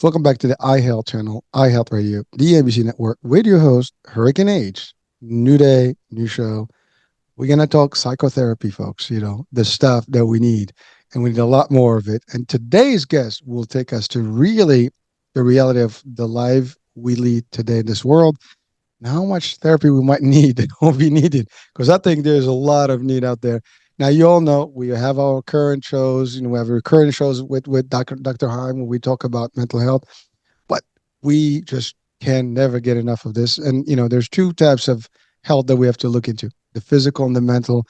Welcome back to the iHealth channel, iHealth Radio, the ABC network, with your host, Hurricane H. New day, new show. We're going to talk psychotherapy, folks, the stuff that we need, and we need a lot more of it. And today's guest will take us to really the reality of the life we lead today in this world and how much therapy we might need or be needed. Because I think there's a lot of need out there. Now, you all know we have our current shows. We have recurring shows with Dr. Heim when we talk about mental health, but we just can never get enough of this. And, there's two types of health that we have to look into, the physical and the mental.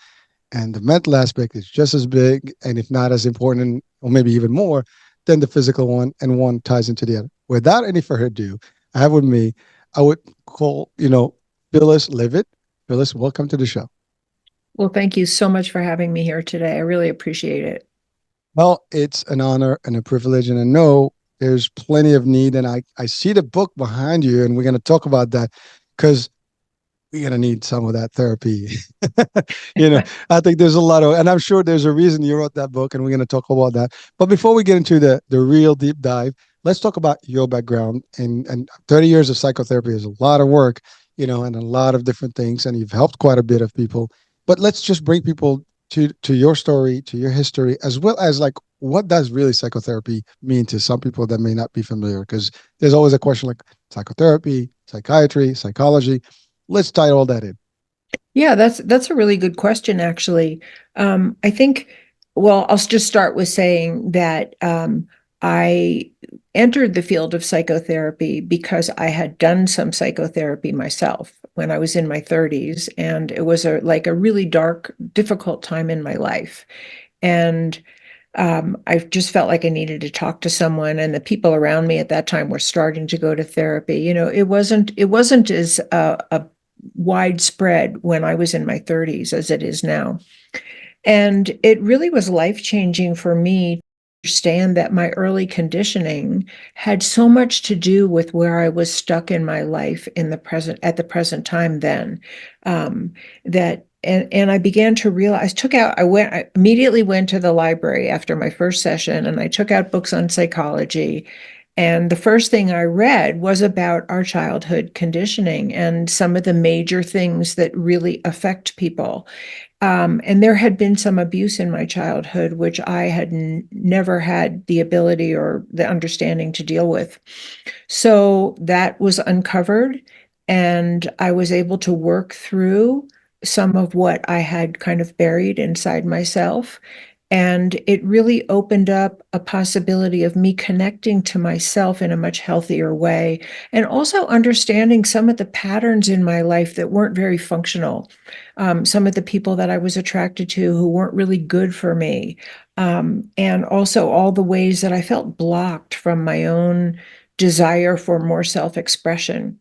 And the mental aspect is just as big, and if not as important, or maybe even more, than the physical one, and one ties into the other. Without any further ado, I have with me, I would call, Phyllis Leavitt. Phyllis, welcome to the show. Well, thank you so much for having me here today. I really appreciate it. Well, it's an honor and a privilege, and I know there's plenty of need. And I see the book behind you, and we're going to talk about that because we're going to need some of that therapy. I think there's a lot of, and I'm sure there's a reason you wrote that book, and we're going to talk about that. But before we get into the real deep dive, let's talk about your background. And 30 years of psychotherapy is a lot of work, and a lot of different things, and you've helped quite a bit of people. But let's just bring people to your story, to your history, as well as like what does really psychotherapy mean to some people that may not be familiar? Because there's always a question like psychotherapy, psychiatry, psychology. Let's tie all that in. Yeah, that's a really good question, actually. I think, well, I'll just start with saying that I entered the field of psychotherapy because I had done some psychotherapy myself when I was in my 30s, and it was like a really dark, difficult time in my life. And I just felt like I needed to talk to someone, and the people around me at that time were starting to go to therapy. It wasn't as a widespread when I was in my 30s as it is now. And it really was life-changing for me to understand that my early conditioning had so much to do with where I was stuck in my life at the present time then. That and I began to realize, I immediately went to the library after my first session, and I took out books on psychology. And the first thing I read was about our childhood conditioning and some of the major things that really affect people. And there had been some abuse in my childhood, which I had never had the ability or the understanding to deal with. So that was uncovered, and I was able to work through some of what I had kind of buried inside myself. And it really opened up a possibility of me connecting to myself in a much healthier way, and also understanding some of the patterns in my life that weren't very functional. Some of the people that I was attracted to who weren't really good for me. And also all the ways that I felt blocked from my own desire for more self-expression.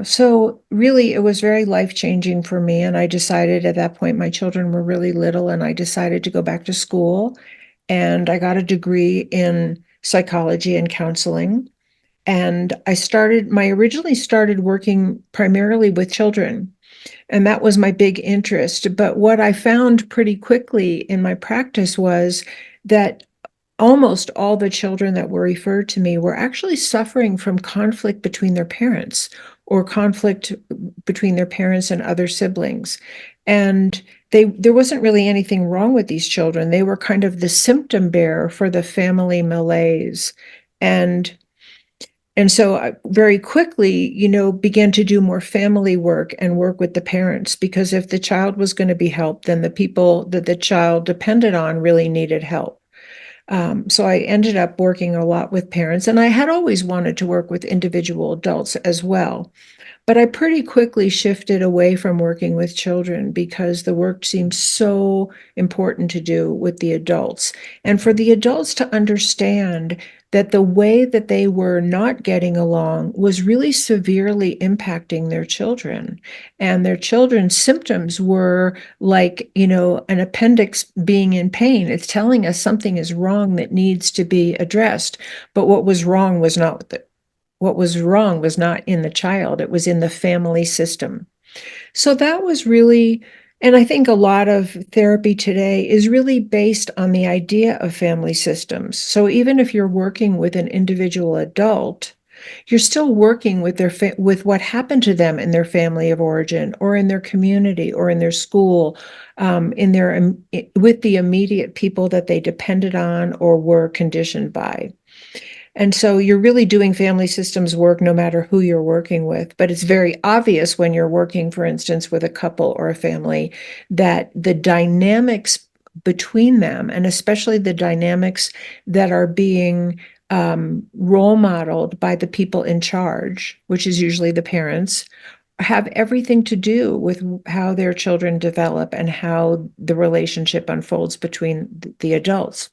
So really, it was very life-changing for me. And I decided at that point, my children were really little, and I decided to go back to school. And I got a degree in psychology and counseling. And originally started working primarily with children. And that was my big interest. But what I found pretty quickly in my practice was that almost all the children that were referred to me were actually suffering from conflict between their parents, or conflict between their parents and other siblings. And there wasn't really anything wrong with these children. They were kind of the symptom bearer for the family malaise. And and so I very quickly, began to do more family work and work with the parents, because if the child was going to be helped, then the people that the child depended on really needed help. So I ended up working a lot with parents, and I had always wanted to work with individual adults as well. But I pretty quickly shifted away from working with children because the work seemed so important to do with the adults. And for the adults to understand that the way that they were not getting along was really severely impacting their children. And their children's symptoms were like, an appendix being in pain. It's telling us something is wrong that needs to be addressed. But what was wrong was not in the child, it was in the family system. So that was really And I think a lot of therapy today is really based on the idea of family systems. So even if you're working with an individual adult, you're still working with with what happened to them in their family of origin, or in their community, or in their school, in their with the immediate people that they depended on or were conditioned by. And so you're really doing family systems work no matter who you're working with. But it's very obvious when you're working, for instance, with a couple or a family, that the dynamics between them, and especially the dynamics that are being role modeled by the people in charge, which is usually the parents, have everything to do with how their children develop and how the relationship unfolds between the adults.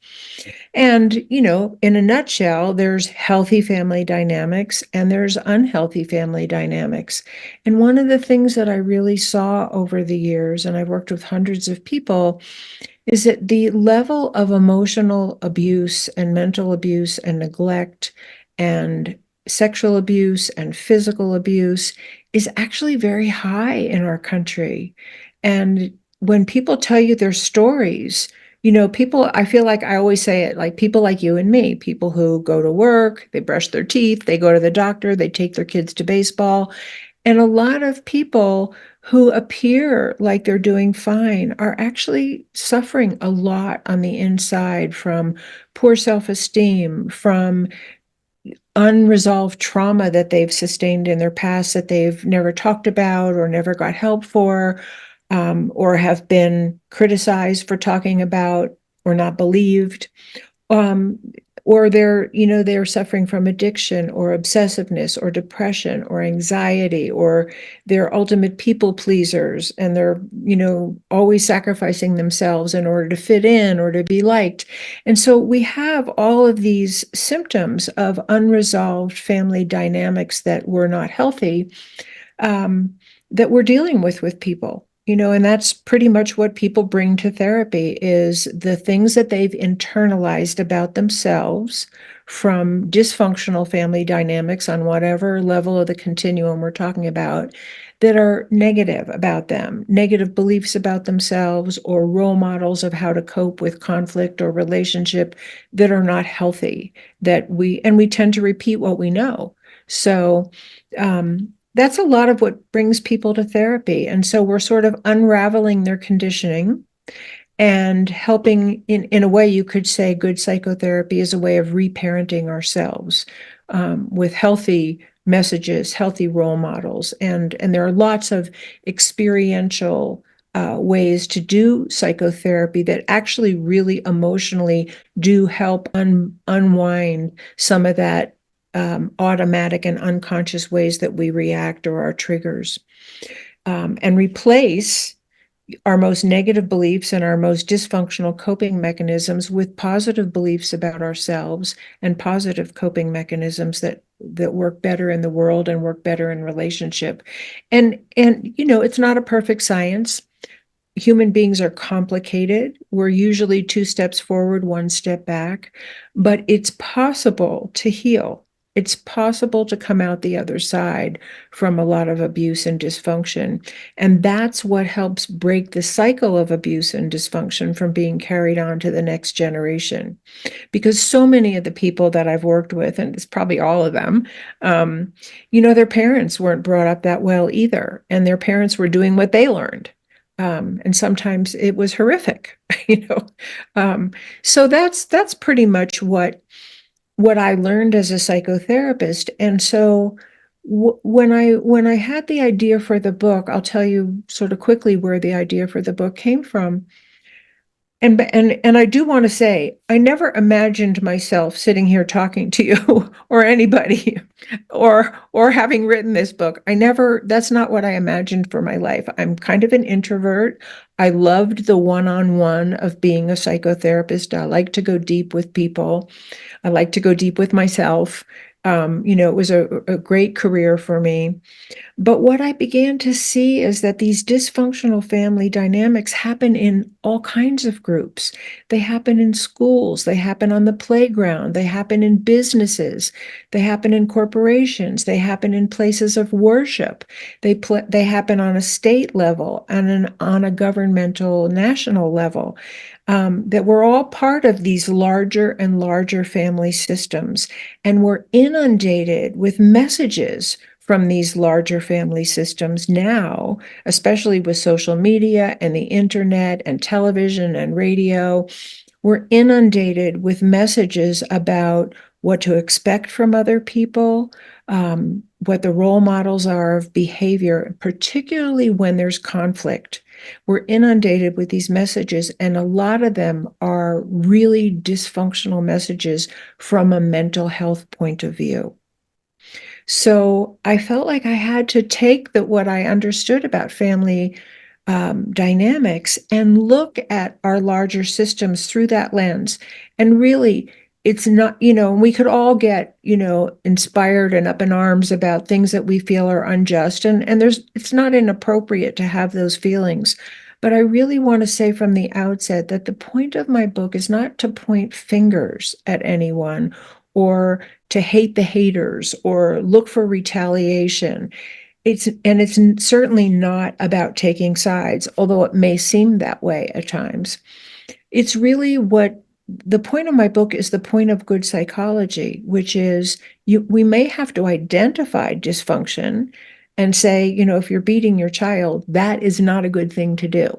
And, in a nutshell, there's healthy family dynamics and there's unhealthy family dynamics. And one of the things that I really saw over the years, and I've worked with hundreds of people, is that the level of emotional abuse and mental abuse and neglect and sexual abuse and physical abuse is actually very high in our country. And when people tell you their stories, people, I feel like I always say it, like people like you and me, people who go to work, they brush their teeth, they go to the doctor, they take their kids to baseball. And a lot of people who appear like they're doing fine are actually suffering a lot on the inside from poor self-esteem, from unresolved trauma that they've sustained in their past that they've never talked about or never got help for, or have been criticized for talking about or not believed. Um, or they're suffering from addiction or obsessiveness or depression or anxiety, or they're ultimate people pleasers and they're, always sacrificing themselves in order to fit in or to be liked. And so we have all of these symptoms of unresolved family dynamics that were not healthy, um, that we're dealing with people. And that's pretty much what people bring to therapy, is the things that they've internalized about themselves from dysfunctional family dynamics on whatever level of the continuum we're talking about, that are negative about them, negative beliefs about themselves, or role models of how to cope with conflict or relationship that are not healthy, and we tend to repeat what we know. So, that's a lot of what brings people to therapy. And so we're sort of unraveling their conditioning and helping, in a way, you could say good psychotherapy is a way of reparenting ourselves, with healthy messages, healthy role models. And there are lots of experiential ways to do psychotherapy that actually really emotionally do help unwind some of that automatic and unconscious ways that we react or our triggers, and replace our most negative beliefs and our most dysfunctional coping mechanisms with positive beliefs about ourselves and positive coping mechanisms that work better in the world and work better in relationship. And it's not a perfect science. Human beings are complicated. We're usually two steps forward, one step back, but it's possible to heal. It's possible to come out the other side from a lot of abuse and dysfunction. And that's what helps break the cycle of abuse and dysfunction from being carried on to the next generation. Because so many of the people that I've worked with, and it's probably all of them, their parents weren't brought up that well either. And their parents were doing what they learned. And sometimes it was horrific, you know. So that's pretty much what I learned as a psychotherapist. And so when I had the idea for the book, I'll tell you sort of quickly where the idea for the book came from. And I do want to say, I never imagined myself sitting here talking to you or anybody, or having written this book. That's not what I imagined for my life. I'm kind of an introvert. I loved the one-on-one of being a psychotherapist. I like to go deep with people. I like to go deep with myself. It was a great career for me. But what I began to see is that these dysfunctional family dynamics happen in all kinds of groups. They happen in schools, they happen on the playground, they happen in businesses, they happen in corporations, they happen in places of worship. They happen on a state level and on a governmental national level. That we're all part of these larger and larger family systems, and we're inundated with messages from these larger family systems now, especially with social media and the internet and television and radio. We're inundated with messages about what to expect from other people, what the role models are of behavior, particularly when there's conflict. We're inundated with these messages, and a lot of them are really dysfunctional messages from a mental health point of view. So I felt like I had to take what I understood about family dynamics and look at our larger systems through that lens. And really, it's not, we could all get, inspired and up in arms about things that we feel are unjust. And it's not inappropriate to have those feelings. But I really want to say from the outset that the point of my book is not to point fingers at anyone or to hate the haters or look for retaliation. It's certainly not about taking sides, although it may seem that way at times. It's really what the point of my book is, the point of good psychology, which is we may have to identify dysfunction and say, if you're beating your child, that is not a good thing to do.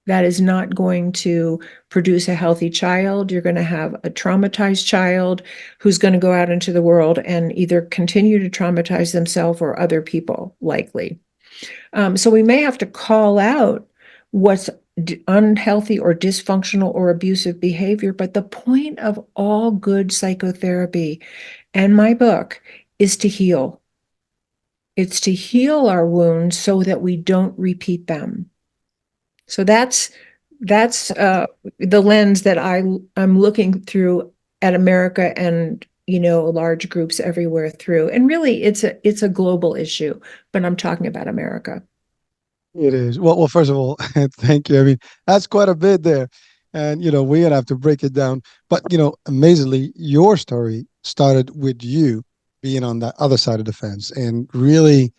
That is not going to produce a healthy child. You're going to have a traumatized child who's going to go out into the world and either continue to traumatize themselves or other people, likely. So we may have to call out what's unhealthy or dysfunctional or abusive behavior. But the point of all good psychotherapy and my book is to heal. It's to heal our wounds so that we don't repeat them. So that's the lens that I'm looking through at America and large groups everywhere through. And really, it's a global issue, but I'm talking about America. It is. Well, first of all, thank you. I mean, that's quite a bit there. And, we're going to have to break it down. But, amazingly, your story started with you being on that other side of the fence and really,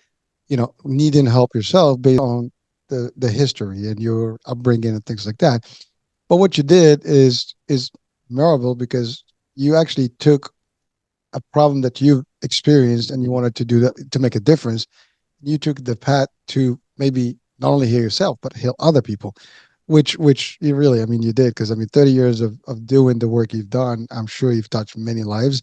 needing help yourself based on the history and your upbringing and things like that. But what you did is memorable because you actually took a problem that you experienced and you wanted to do that to make a difference. You took the path to maybe not only heal yourself but heal other people, which you really, I mean, you did, because I mean, 30 years of doing the work you've done, I'm sure you've touched many lives,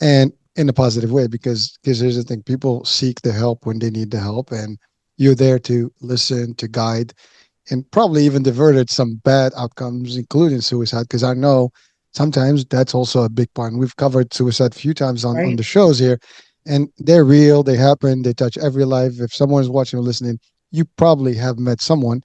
and in a positive way, because here's the thing: people seek the help when they need the help, and you're there to listen, to guide, and probably even diverted some bad outcomes, including suicide, because I know sometimes that's also a big part. And we've covered suicide a few times on Right. the shows here, and they're real, they happen, they touch every life. If someone's watching or listening, you probably have met someone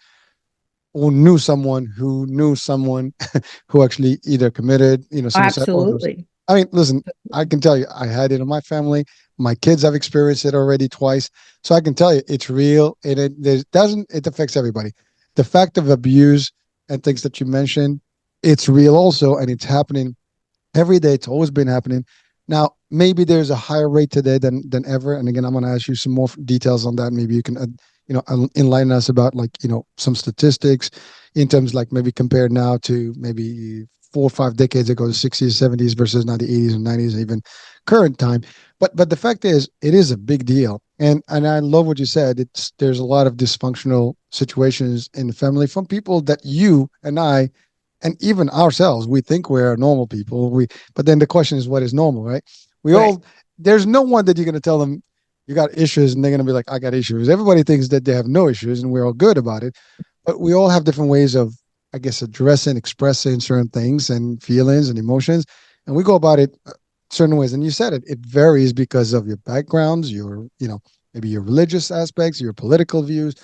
or knew someone who actually either committed, suicide or those. Absolutely. I mean, listen, I can tell you, I had it in my family. My kids have experienced it already twice, so I can tell you it's real, and it doesn't. It affects everybody. The fact of abuse and things that you mentioned, it's real also, and it's happening every day. It's always been happening. Now, maybe there's a higher rate today than ever. And again, I'm going to ask you some more details on that. Maybe you can, enlighten us about, like, some statistics in terms, like, maybe compared now to maybe 4 or 5 decades ago, the 60s, 70s versus now the 80s and 90s, even current time. But the fact is, it is a big deal. And I love what you said. There's a lot of dysfunctional situations in the family from people that you and I and even ourselves, we think we're normal people. But then the question is, what is normal, right? We Right. all, there's no one that you're going to tell them you got issues and they're going to be like, I got issues. Everybody thinks that they have no issues and we're all good about it. But we all have different ways of, I guess, addressing, expressing certain things and feelings and emotions. And we go about it certain ways. And you said it varies because of your backgrounds, maybe your religious aspects, your political views,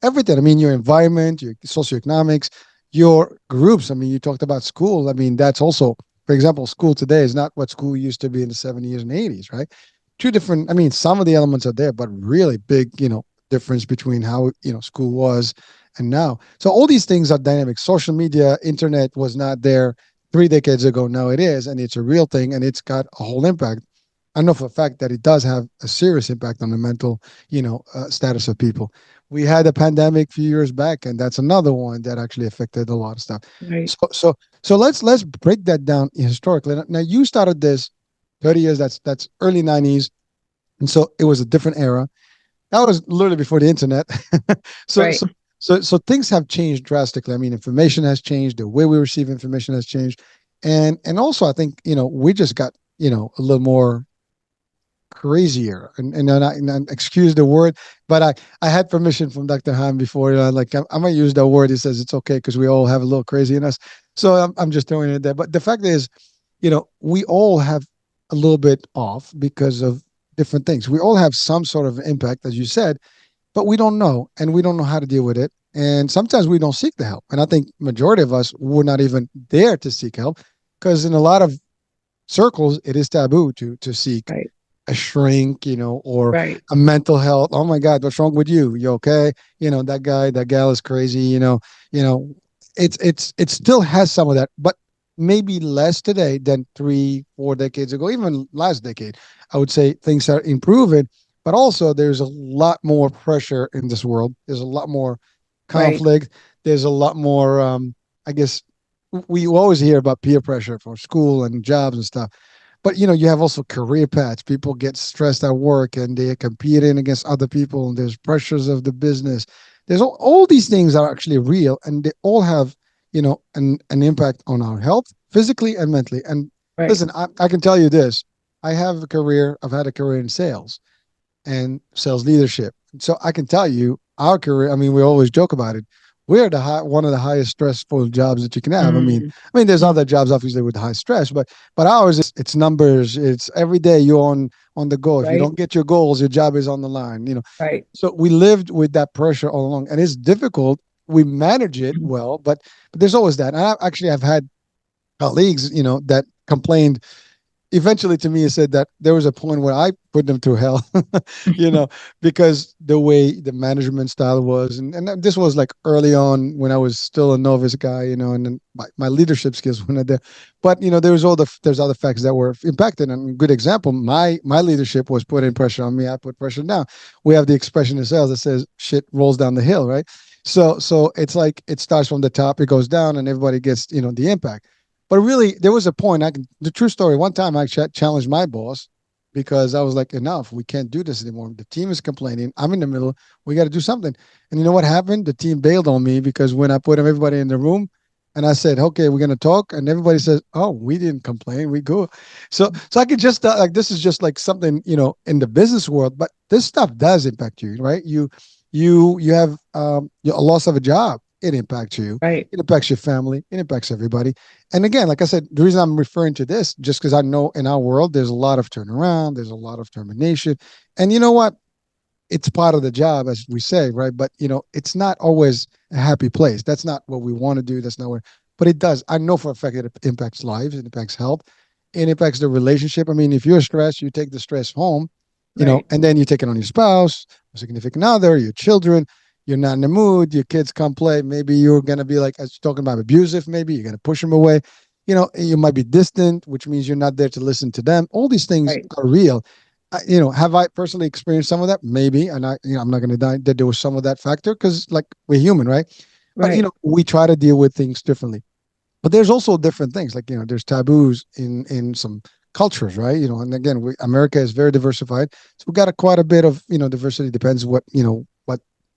everything. I mean, your environment, your socioeconomics, your groups. I mean, you talked about school. I mean, that's also for example, school today is not what school used to be in the 70s and 80s, right? Two different, I mean, some of the elements are there, but really big, difference between how, school was and now. So all these things are dynamic. Social media, internet was not there 3 decades ago. Now it is, and it's a real thing, and it's got a whole impact. I know for a fact that it does have a serious impact on the mental, status of people. We had a pandemic a few years back, and that's another one that actually affected a lot of stuff. Right. So let's break that down historically. Now you started this 30 years. That's early 90s, and so it was a different era. That was literally before the internet. so Right. so so things have changed drastically. I mean, information has changed. The way we receive information has changed, and also I think we just got a little more crazier and excuse the word, but I had permission from Dr. Han before, like I might use that word. He says it's okay because we all have a little crazy in us, so I'm just throwing it there. But the fact is, we all have a little bit off because of different things. We all have some sort of impact, as you said, but we don't know, and we don't know how to deal with it, and sometimes we don't seek the help. And I think majority of us were not even there to seek help, because in a lot of circles it is taboo to seek Right. a shrink, or Right. a mental health. Oh my God, what's wrong with you? You okay? That guy, that gal is crazy. You know, it still has some of that, but maybe less today than 3, 4 decades ago, even last decade. I would say things are improving, but also there's a lot more pressure in this world. There's a lot more Right. conflict. There's a lot more, I guess, we always hear about peer pressure for school and jobs and stuff, but you have also career paths. People get stressed at work and they're competing against other people, and there's pressures of the business. There's all these things are actually real, and they all have an impact on our health, physically and mentally. And Right. listen, I can tell you this: I've had a career in sales and sales leadership. So I can tell you our career, I mean, we always joke about it. We're one of the highest stressful jobs that you can have. Mm. There's Mm. other jobs obviously with high stress, but ours is it's numbers. It's every day you're on the go. If you Right. don't get your goals, your job is on the line. Right. So we lived with that pressure all along, and it's difficult. We manage it Mm. well, but there's always that. And I've had colleagues, that complained eventually to me. It said that there was a point where I put them through hell, you know, because the way the management style was, and this was like early on when I was still a novice guy, and then my leadership skills were not there. But there's other factors that were impacted. And a good example, my leadership was putting pressure on me. I put pressure down. We have the expression in sales that says shit rolls down the hill, right? So it's like it starts from the top, it goes down, and everybody gets the impact. But really, there was a point. The true story. One time, I challenged my boss because I was like, "Enough! We can't do this anymore. The team is complaining. I'm in the middle. We got to do something." And you know what happened? The team bailed on me because when I put everybody in the room, and I said, "Okay, we're gonna talk," and everybody says, "Oh, we didn't complain. We go." So I could just like this is just like something in the business world, but this stuff does impact you, right? You have a loss of a job. It impacts you. Right. It impacts your family. It impacts everybody. And again, like I said, the reason I'm referring to this, just because I know in our world, there's a lot of turnaround, there's a lot of termination. And you know what? It's part of the job, as we say, right? But, it's not always a happy place. That's not what we want to do. That's not where, but it does. I know for a fact that it impacts lives, it impacts health, it impacts the relationship. I mean, if you're stressed, you take the stress home, Right. and then you take it on your spouse, your significant other, your children. You're not in the mood. Your kids come play. Maybe you're gonna be like, as talking about abusive. Maybe you're gonna push them away. You might be distant, which means you're not there to listen to them. All these things Right. are real. Have I personally experienced some of that? Maybe, and I'm not gonna deny that there was some of that factor because, like, we're human, right? But Right. we try to deal with things differently. But there's also different things, like there's taboos in some cultures, right? And again, America is very diversified, so we got quite a bit of diversity. Depends what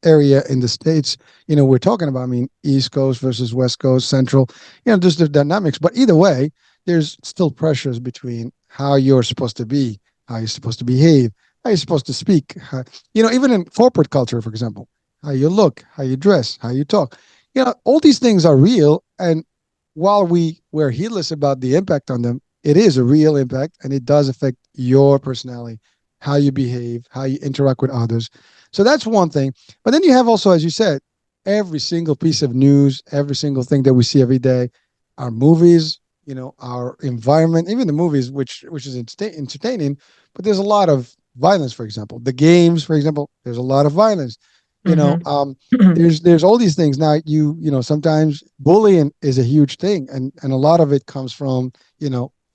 area in the states we're talking about. I mean, East Coast versus West Coast, Central. There's the dynamics, but either way, there's still pressures between how you're supposed to be, how you're supposed to behave, how you're supposed to speak. Even in corporate culture, for example, how you look, how you dress, how you talk. All these things are real, and while we're heedless about the impact on them, it is a real impact, and it does affect your personality, how you behave, how you interact with others. So that's one thing. But then you have also, as you said, every single piece of news, every single thing that we see every day, our movies, our environment, even the movies, which is entertaining, but there's a lot of violence. For example, the games, for example, there's a lot of violence. You know, Mhm. there's all these things. Now, sometimes bullying is a huge thing, and a lot of it comes from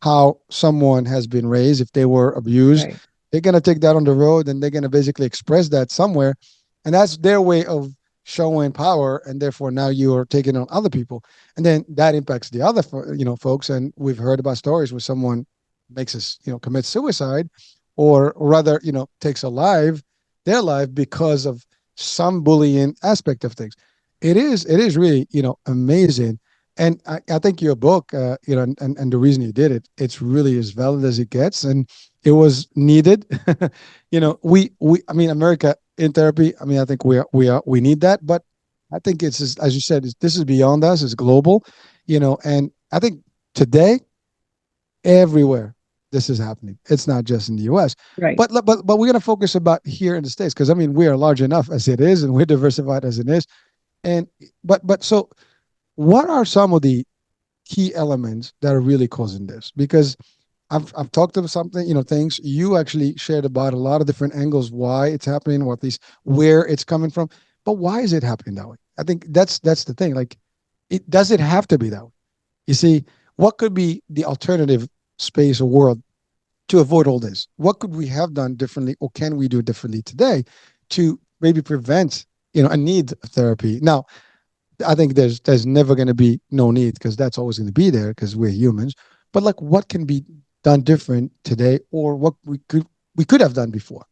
how someone has been raised. If they were abused, Right. they're gonna take that on the road, and they're gonna basically express that somewhere, and that's their way of showing power, and therefore now you are taking on other people, and then that impacts the other folks. And we've heard about stories where someone makes us commits suicide, or rather takes alive their life because of some bullying aspect of things. It is really amazing. And I think your book, and the reason you did it, it's really as valid as it gets, and it was needed. We I mean, America in therapy, I mean, I think we need that. But I think it's as you said, this is beyond us. It's global. And I think today, everywhere this is happening. It's not just in the US. Right. But we're going to focus about here in the States, because I mean, we are large enough as it is, and we're diversified as it is. And but so what are some of the key elements that are really causing this? Because I've talked about something, things you actually shared about a lot of different angles, why it's happening, or at least where it's coming from. But why is it happening that way? I think that's the thing. Like, it does it have to be that way? You see, what could be the alternative space or world to avoid all this? What could we have done differently, or can we do differently today to maybe prevent a need of therapy? Now, I think there's never going to be no need, because that's always going to be there because we're humans. But like, what can be done different today, or what we could have done before?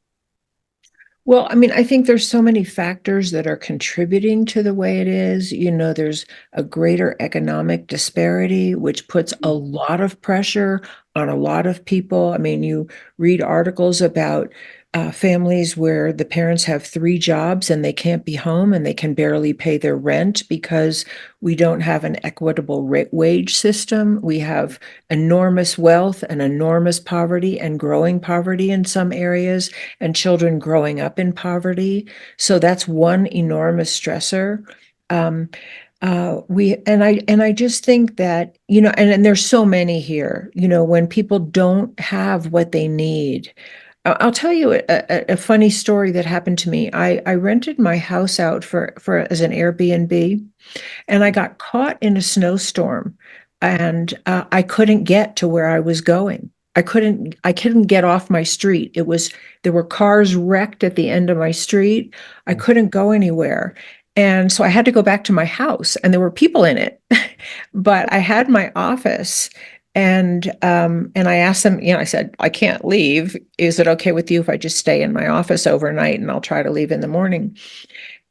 Well, I mean, I think there's so many factors that are contributing to the way it is. There's a greater economic disparity, which puts a lot of pressure on a lot of people. I mean, you read articles about families where the parents have three jobs and they can't be home and they can barely pay their rent because we don't have an equitable wage system. We have enormous wealth and enormous poverty and growing poverty in some areas, and children growing up in poverty. So that's one enormous stressor. Um, we and I just think that, and there's so many here, when people don't have what they need. I'll tell you a funny story that happened to me. I rented my house out for as an Airbnb, and I got caught in a snowstorm, and I couldn't get to where I was going. I couldn't get off my street. There were cars wrecked at the end of my street. I couldn't go anywhere. And so I had to go back to my house, and there were people in it. But I had my office, and I asked them, I said, I can't leave. Is it okay with you if I just stay in my office overnight, and I'll try to leave in the morning?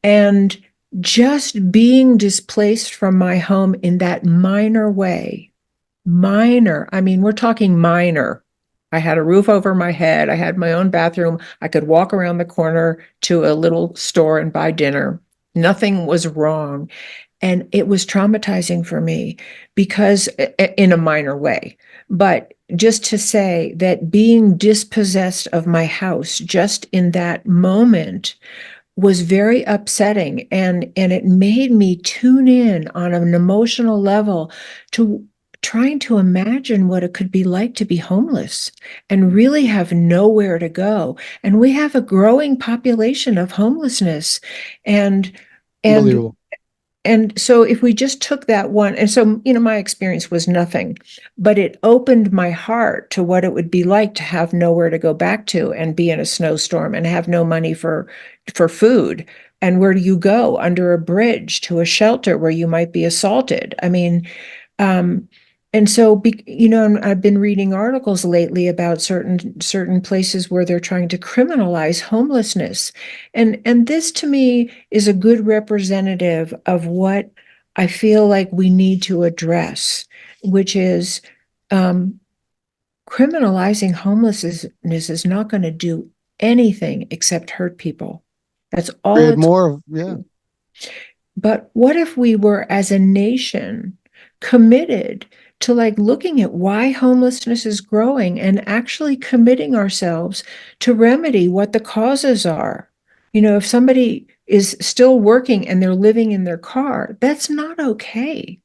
And just being displaced from my home in that minor way, minor, I mean, we're talking minor. I had a roof over my head. I had my own bathroom. I could walk around the corner to a little store and buy dinner. Nothing was wrong. And it was traumatizing for me because, in a minor way. But just to say that being dispossessed of my house just in that moment was very upsetting, and it made me tune in on an emotional level to trying to imagine what it could be like to be homeless and really have nowhere to go. And we have a growing population of homelessness, and and Unbelievable. and so if we just took that one, and so, my experience was nothing, but it opened my heart to what it would be like to have nowhere to go back to and be in a snowstorm and have no money for food. And where do you go? Under a bridge to a shelter where you might be assaulted. I mean, um, and so, I've been reading articles lately about certain places where they're trying to criminalize homelessness, and this to me is a good representative of what I feel like we need to address, which is, um, criminalizing homelessness is not going to do anything except hurt people. That's all Create it's. more of, yeah. But what if we were, as a nation, committed to like looking at why homelessness is growing and actually committing ourselves to remedy what the causes are? If somebody is still working and they're living in their car, that's not okay.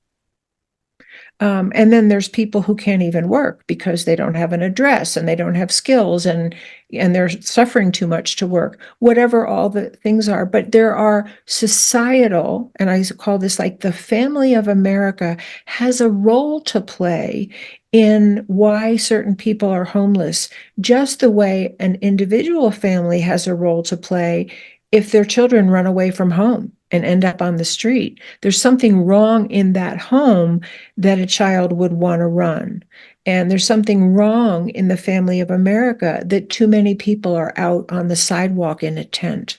And then there's people who can't even work because they don't have an address and they don't have skills and they're suffering too much to work, whatever all the things are. But there are societal, and I call this like the family of America has a role to play in why certain people are homeless, just the way an individual family has a role to play if their children run away from home and end up on the street. There's something wrong in that home that a child would want to run. And there's something wrong in the family of America that too many people are out on the sidewalk in a tent.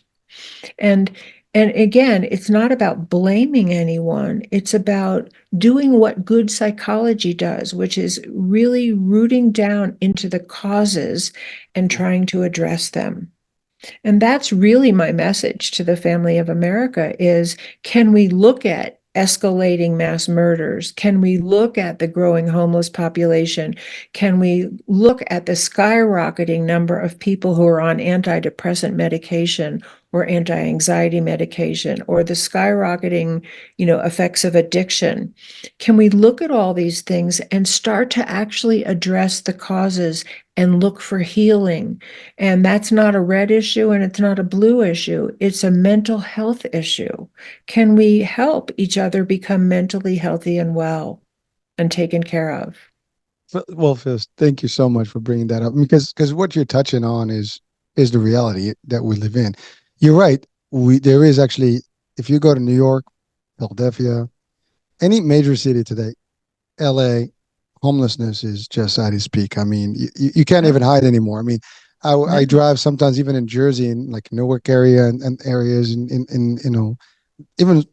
And and again, it's not about blaming anyone. It's about doing what good psychology does, which is really rooting down into the causes and trying to address them. And that's really my message to the family of America is, can we look at escalating mass murders? Can we look at the growing homeless population? Can we look at the skyrocketing number of people who are on antidepressant medication or anti-anxiety medication, or the skyrocketing, effects of addiction? Can we look at all these things and start to actually address the causes and look for healing? And that's not a red issue and it's not a blue issue. It's a mental health issue. Can we help each other become mentally healthy and well and taken care of? Well, Phil, thank you so much for bringing that up because what you're touching on is the reality that we live in. You're right. There is actually, if you go to New York, Philadelphia, any major city today, LA, homelessness is just at its peak. I mean, you can't Yeah, even hide anymore. I mean, I no, drive sometimes even in Jersey in like Newark area and areas in even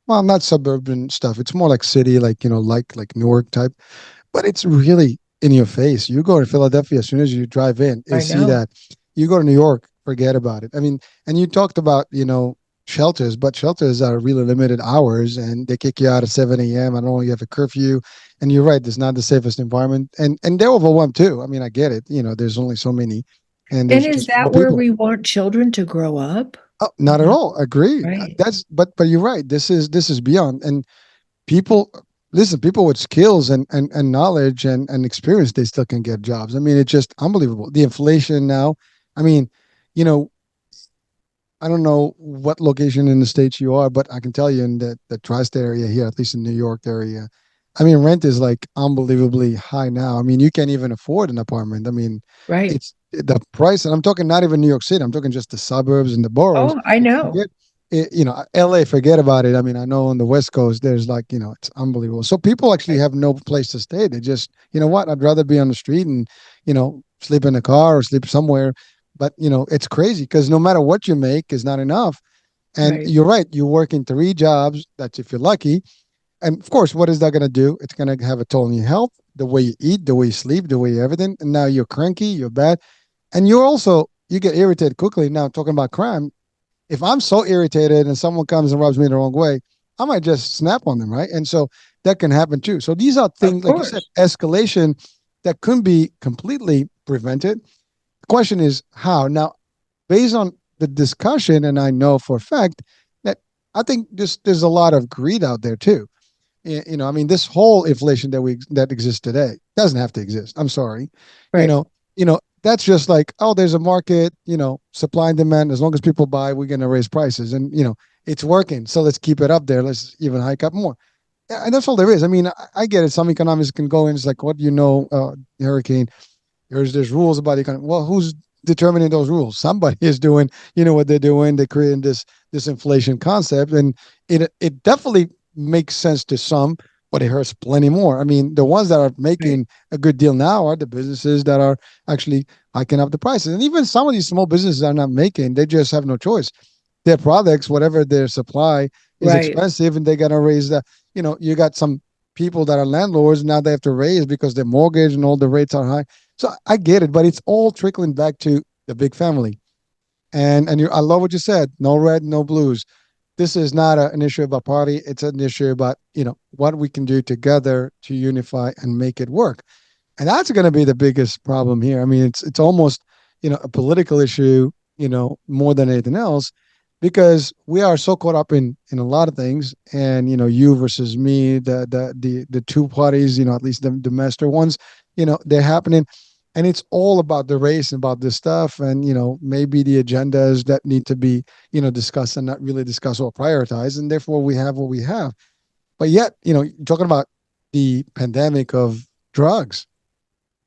well, not suburban stuff. It's more like city, like like Newark type, but it's really in your face. You go to Philadelphia as soon as you drive in, you I see know. that. You go to New York, forget about it. I mean, and you talked about shelters, but shelters are really limited hours, and they kick you out at 7 a.m. I don't know, you have a curfew, and you're right, it's not the safest environment, and they're overwhelmed too. I mean, I get it. There's only so many, and And there's is just more that where people. we want children to grow up? Oh, not at No, all. Agreed. right, That's but you're right. This is beyond, and people listen, people with skills and knowledge and experience, they still can get jobs. I mean, it's just unbelievable, the inflation now. I mean, you know I don't know what location in the states you are, but I can tell you in the tri-state area here, at least in New York area, I mean, rent is like unbelievably high now. I mean, you can't even afford an apartment. I mean, right. it's the price, and I'm talking not even New York City. I'm talking just the suburbs and the boroughs. Oh, I know. Forget LA, forget about it. I mean, I know on the West Coast, there's like, it's unbelievable. So people actually Right, have no place to stay. They just, you know what, I'd rather be on the street and, sleep in the car or sleep somewhere. But, it's crazy because no matter what you make is not enough. And right, you're right, you work in three jobs. That's if you're lucky. And of course, what is that going to do? It's going to have a toll on your health, the way you eat, the way you sleep, the way you everything. And now you're cranky, you're bad. And you get irritated quickly. Now, talking about crime, if I'm so irritated and someone comes and rubs me the wrong way, I might just snap on them, right? And so that can happen too. So these are of things, like you said, course. escalation that couldn't be completely prevented. The question is how. Now, based on the discussion, and I know for a fact that I think there's a lot of greed out there too. I mean, this whole inflation that exists today doesn't have to exist. I'm sorry. You Right, know, that's just like, oh, there's a market, supply and demand. As long as people buy, we're gonna raise prices, and it's working. So let's keep it up there. Let's even hike up more. Yeah, and that's all there is. I mean, I get it. Some economists can go in. It's like, what hurricane. There's rules about the economy. Well, who's determining those rules? Somebody is doing, what they're doing. They're creating this inflation concept, and it definitely makes sense to some, but it hurts plenty more. I mean, the ones that are right, making a good deal now are the businesses that are actually hiking up the prices, and even some of these small businesses are not making. They just have no choice. Their products, whatever their supply, is right, expensive, and they gotta raise the. You got some people that are landlords now, they have to raise because their mortgage and all the rates are high. So I get it, but it's all trickling back to the big family. And I love what you said. No red, no blues. This is not an issue about party. It's an issue about what we can do together to unify and make it work. And that's going to be the biggest problem here. I mean, it's almost a political issue, more than anything else, because we are so caught up in a lot of things, and you versus me, the two parties, at least the master ones, they're happening, and it's all about the race and about this stuff, and maybe the agendas that need to be discussed and not really discussed or prioritized, and therefore we have what we have. But yet, talking about the pandemic of drugs,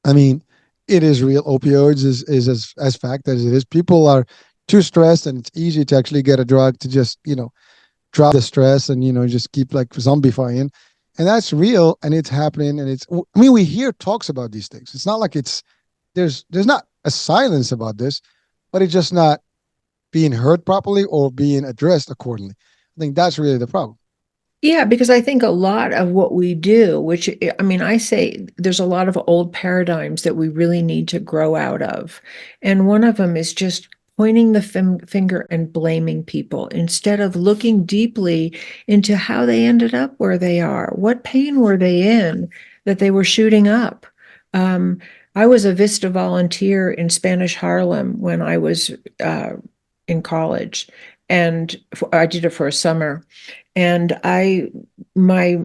I mean, it is real. Opioids is as fact as it is. People are too stressed, and it's easy to actually get a drug to just drop the stress and just keep like zombifying, and that's real, and it's happening, and it's. I mean, we hear talks about these things. It's not like it's there's not a silence about this, but it's just not being heard properly or being addressed accordingly. I think that's really the problem. Yeah, because I think a lot of what we do, which I mean, I say there's a lot of old paradigms that we really need to grow out of. And one of them is just pointing the finger and blaming people instead of looking deeply into how they ended up where they are. What pain were they in that they were shooting up? Um, I was a Vista volunteer in Spanish Harlem when I was in college, and I did it for a summer. And my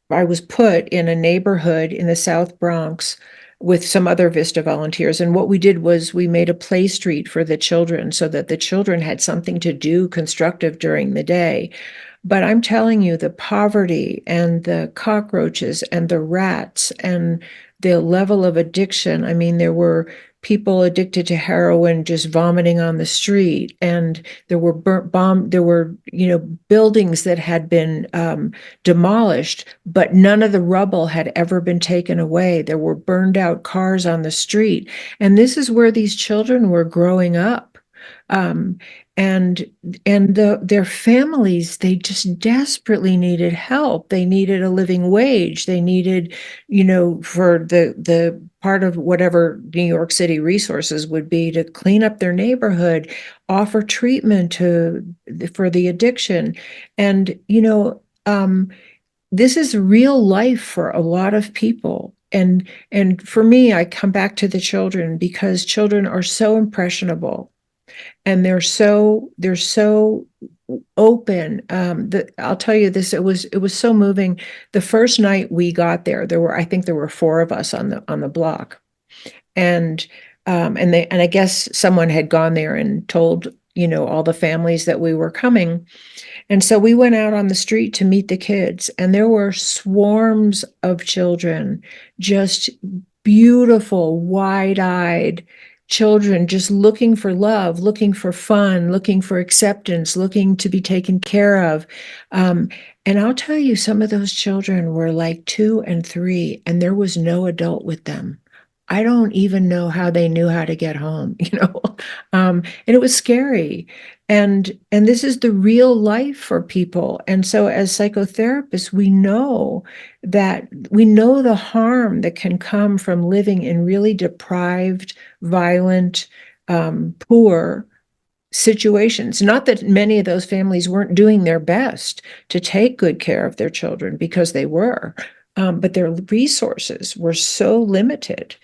I was put in a neighborhood in the South Bronx with some other Vista volunteers. And what we did was we made a play street for the children so that the children had something to do constructive during the day. But I'm telling you, the poverty and the cockroaches and the rats and the level of addiction. I mean, there were people addicted to heroin just vomiting on the street, and there were there were buildings that had been demolished, but none of the rubble had ever been taken away. There were burned out cars on the street, and this is where these children were growing up. Um, and their families, they just desperately needed help. They needed a living wage. They needed, for the part of whatever New York City resources would be to clean up their neighborhood, offer treatment for the addiction. And this is real life for a lot of people. And for me, I come back to the children because children are so impressionable, and they're so open. I'll tell you this, it was so moving. The first night we got there, I think there were four of us on the block. And I guess someone had gone there and told all the families that we were coming. And so we went out on the street to meet the kids, and there were swarms of children, just beautiful, wide-eyed children, just looking for love, looking for fun, looking for acceptance, looking to be taken care of. Um, and I'll tell you, some of those children were like 2 and 3, and there was no adult with them. I don't even know how they knew how to get home, and it was scary. And this is the real life for people. And so as psychotherapists, we know the harm that can come from living in really deprived, violent, poor situations. Not that many of those families weren't doing their best to take good care of their children, because they were, but their resources were so limited.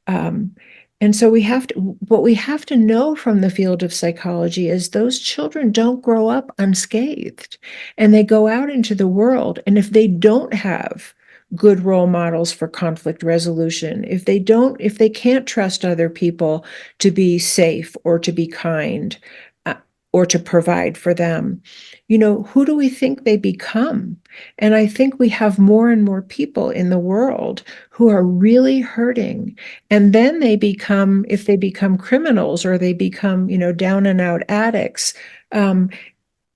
Um, and so what we have to know from the field of psychology is those children don't grow up unscathed, and they go out into the world. And if they don't have good role models for conflict resolution, if they can't trust other people to be safe or to be kind, uh, or to provide for them, who do we think they become? And I think we have more and more people in the world who are really hurting. And then if they become criminals, or they become, down and out addicts, um,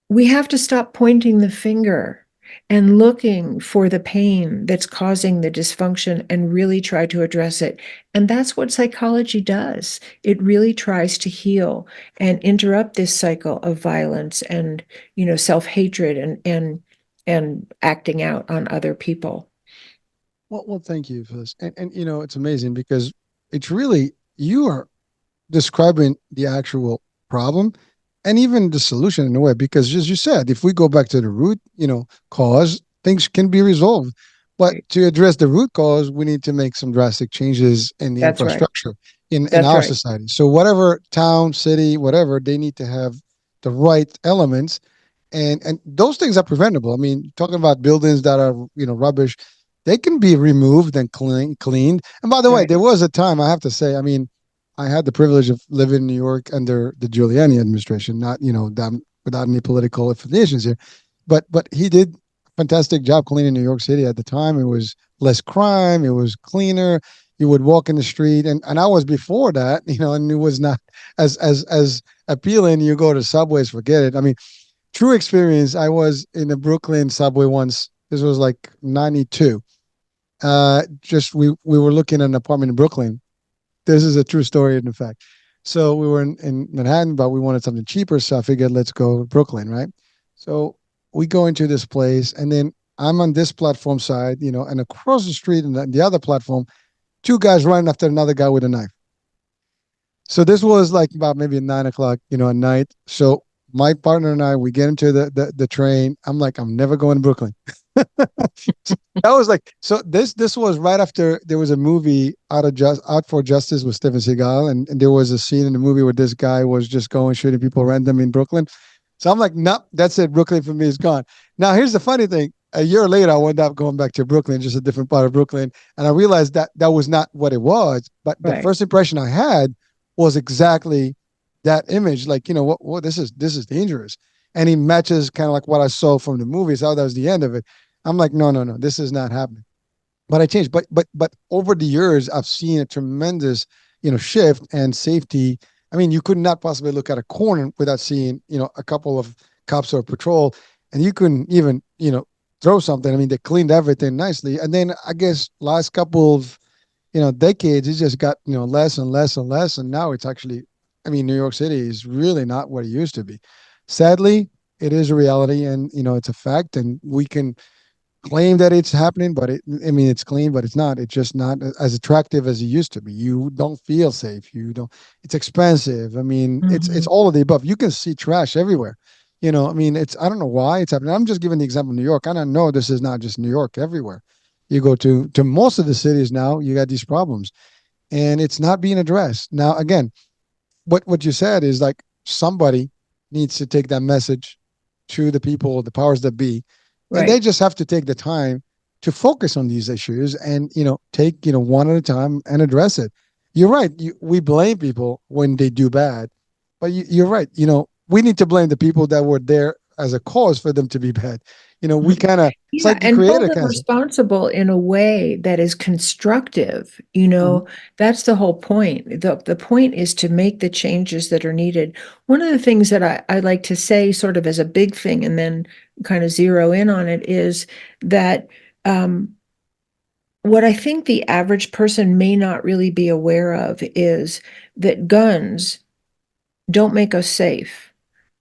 we have to stop pointing the finger and looking for the pain that's causing the dysfunction and really try to address it. And that's what psychology does. It really tries to heal and interrupt this cycle of violence and, self-hatred and acting out on other people. Well, thank you for this, and it's amazing because it's really you are describing the actual problem and even the solution in a way, because as you said, if we go back to the root cause, things can be resolved, but Right. to address the root cause we need to make some drastic changes in the That's right. infrastructure in That's our right. society. So whatever town, city, whatever, they need to have the right elements, and those things are preventable. I mean, talking about buildings that are rubbish, they can be removed and cleaned. And by the way, Right. there was a time, I have to say, I mean, I had the privilege of living in New York under the Giuliani administration, not that, without any political affiliations here, but he did a fantastic job cleaning New York City at the time. It was less crime, it was cleaner. You would walk in the street, and I was before that, and it was not as appealing. You go to subways, forget it. I mean, true experience. I was in the Brooklyn subway once. This was like 92. Just we were looking at an apartment in Brooklyn. This is a true story, in fact. So we were in Manhattan, but we wanted something cheaper. So I figured, let's go to Brooklyn, right? So we go into this place, and then I'm on this platform side, and across the street and the other platform, two guys running after another guy with a knife. So this was like about maybe 9 o'clock, at night. So my partner and I, we get into the train. I'm like, I'm never going to Brooklyn. That was like, so this was right after there was a movie Out for Justice with Steven Seagal, and there was a scene in the movie where this guy was just going shooting people random in Brooklyn. So I'm like, nope, that's it. Brooklyn for me is gone. Now here's the funny thing. A year later, I wound up going back to Brooklyn, just a different part of Brooklyn, and I realized that that was not what it was. But the Right. first impression I had was exactly that image. Like, what this is dangerous, and it matches kind of like what I saw from the movie. So that was the end of it. I'm like, no, no, no, this is not happening. But I changed. But over the years, I've seen a tremendous, shift and safety. I mean, you could not possibly look at a corner without seeing, a couple of cops or patrol, and you couldn't even, throw something. I mean, they cleaned everything nicely. And then I guess last couple of, decades, it just got, less and less and less. And now it's actually, I mean, New York City is really not what it used to be. Sadly, it is a reality, and it's a fact, and we can claim that it's happening, but I mean, it's clean, but it's not. It's just not as attractive as it used to be. You don't feel safe. You don't. It's expensive. I mean, it's Mhm. all of the above. You can see trash everywhere. I mean, I don't know why it's happening. I'm just giving the example of New York, and I know this is not just New York. Everywhere you go to most of the cities now, you got these problems, and it's not being addressed. Now, again, what you said is like somebody needs to take that message to the people, the powers that be, and they Right. just have to take the time to focus on these issues and take one at a time and address it. You're right. We blame people when they do bad, but you're right. We need to blame the people that were there as a cause for them to be bad. We kind of, it's Yeah, like the and hold creator them kind of. responsible in a way that is constructive. Mhm. That's the whole point. The point is to make the changes that are needed. One of the things that I like to say, sort of as a big thing, and then kind of zero in on it, is that um, what I think the average person may not really be aware of is that guns don't make us safe.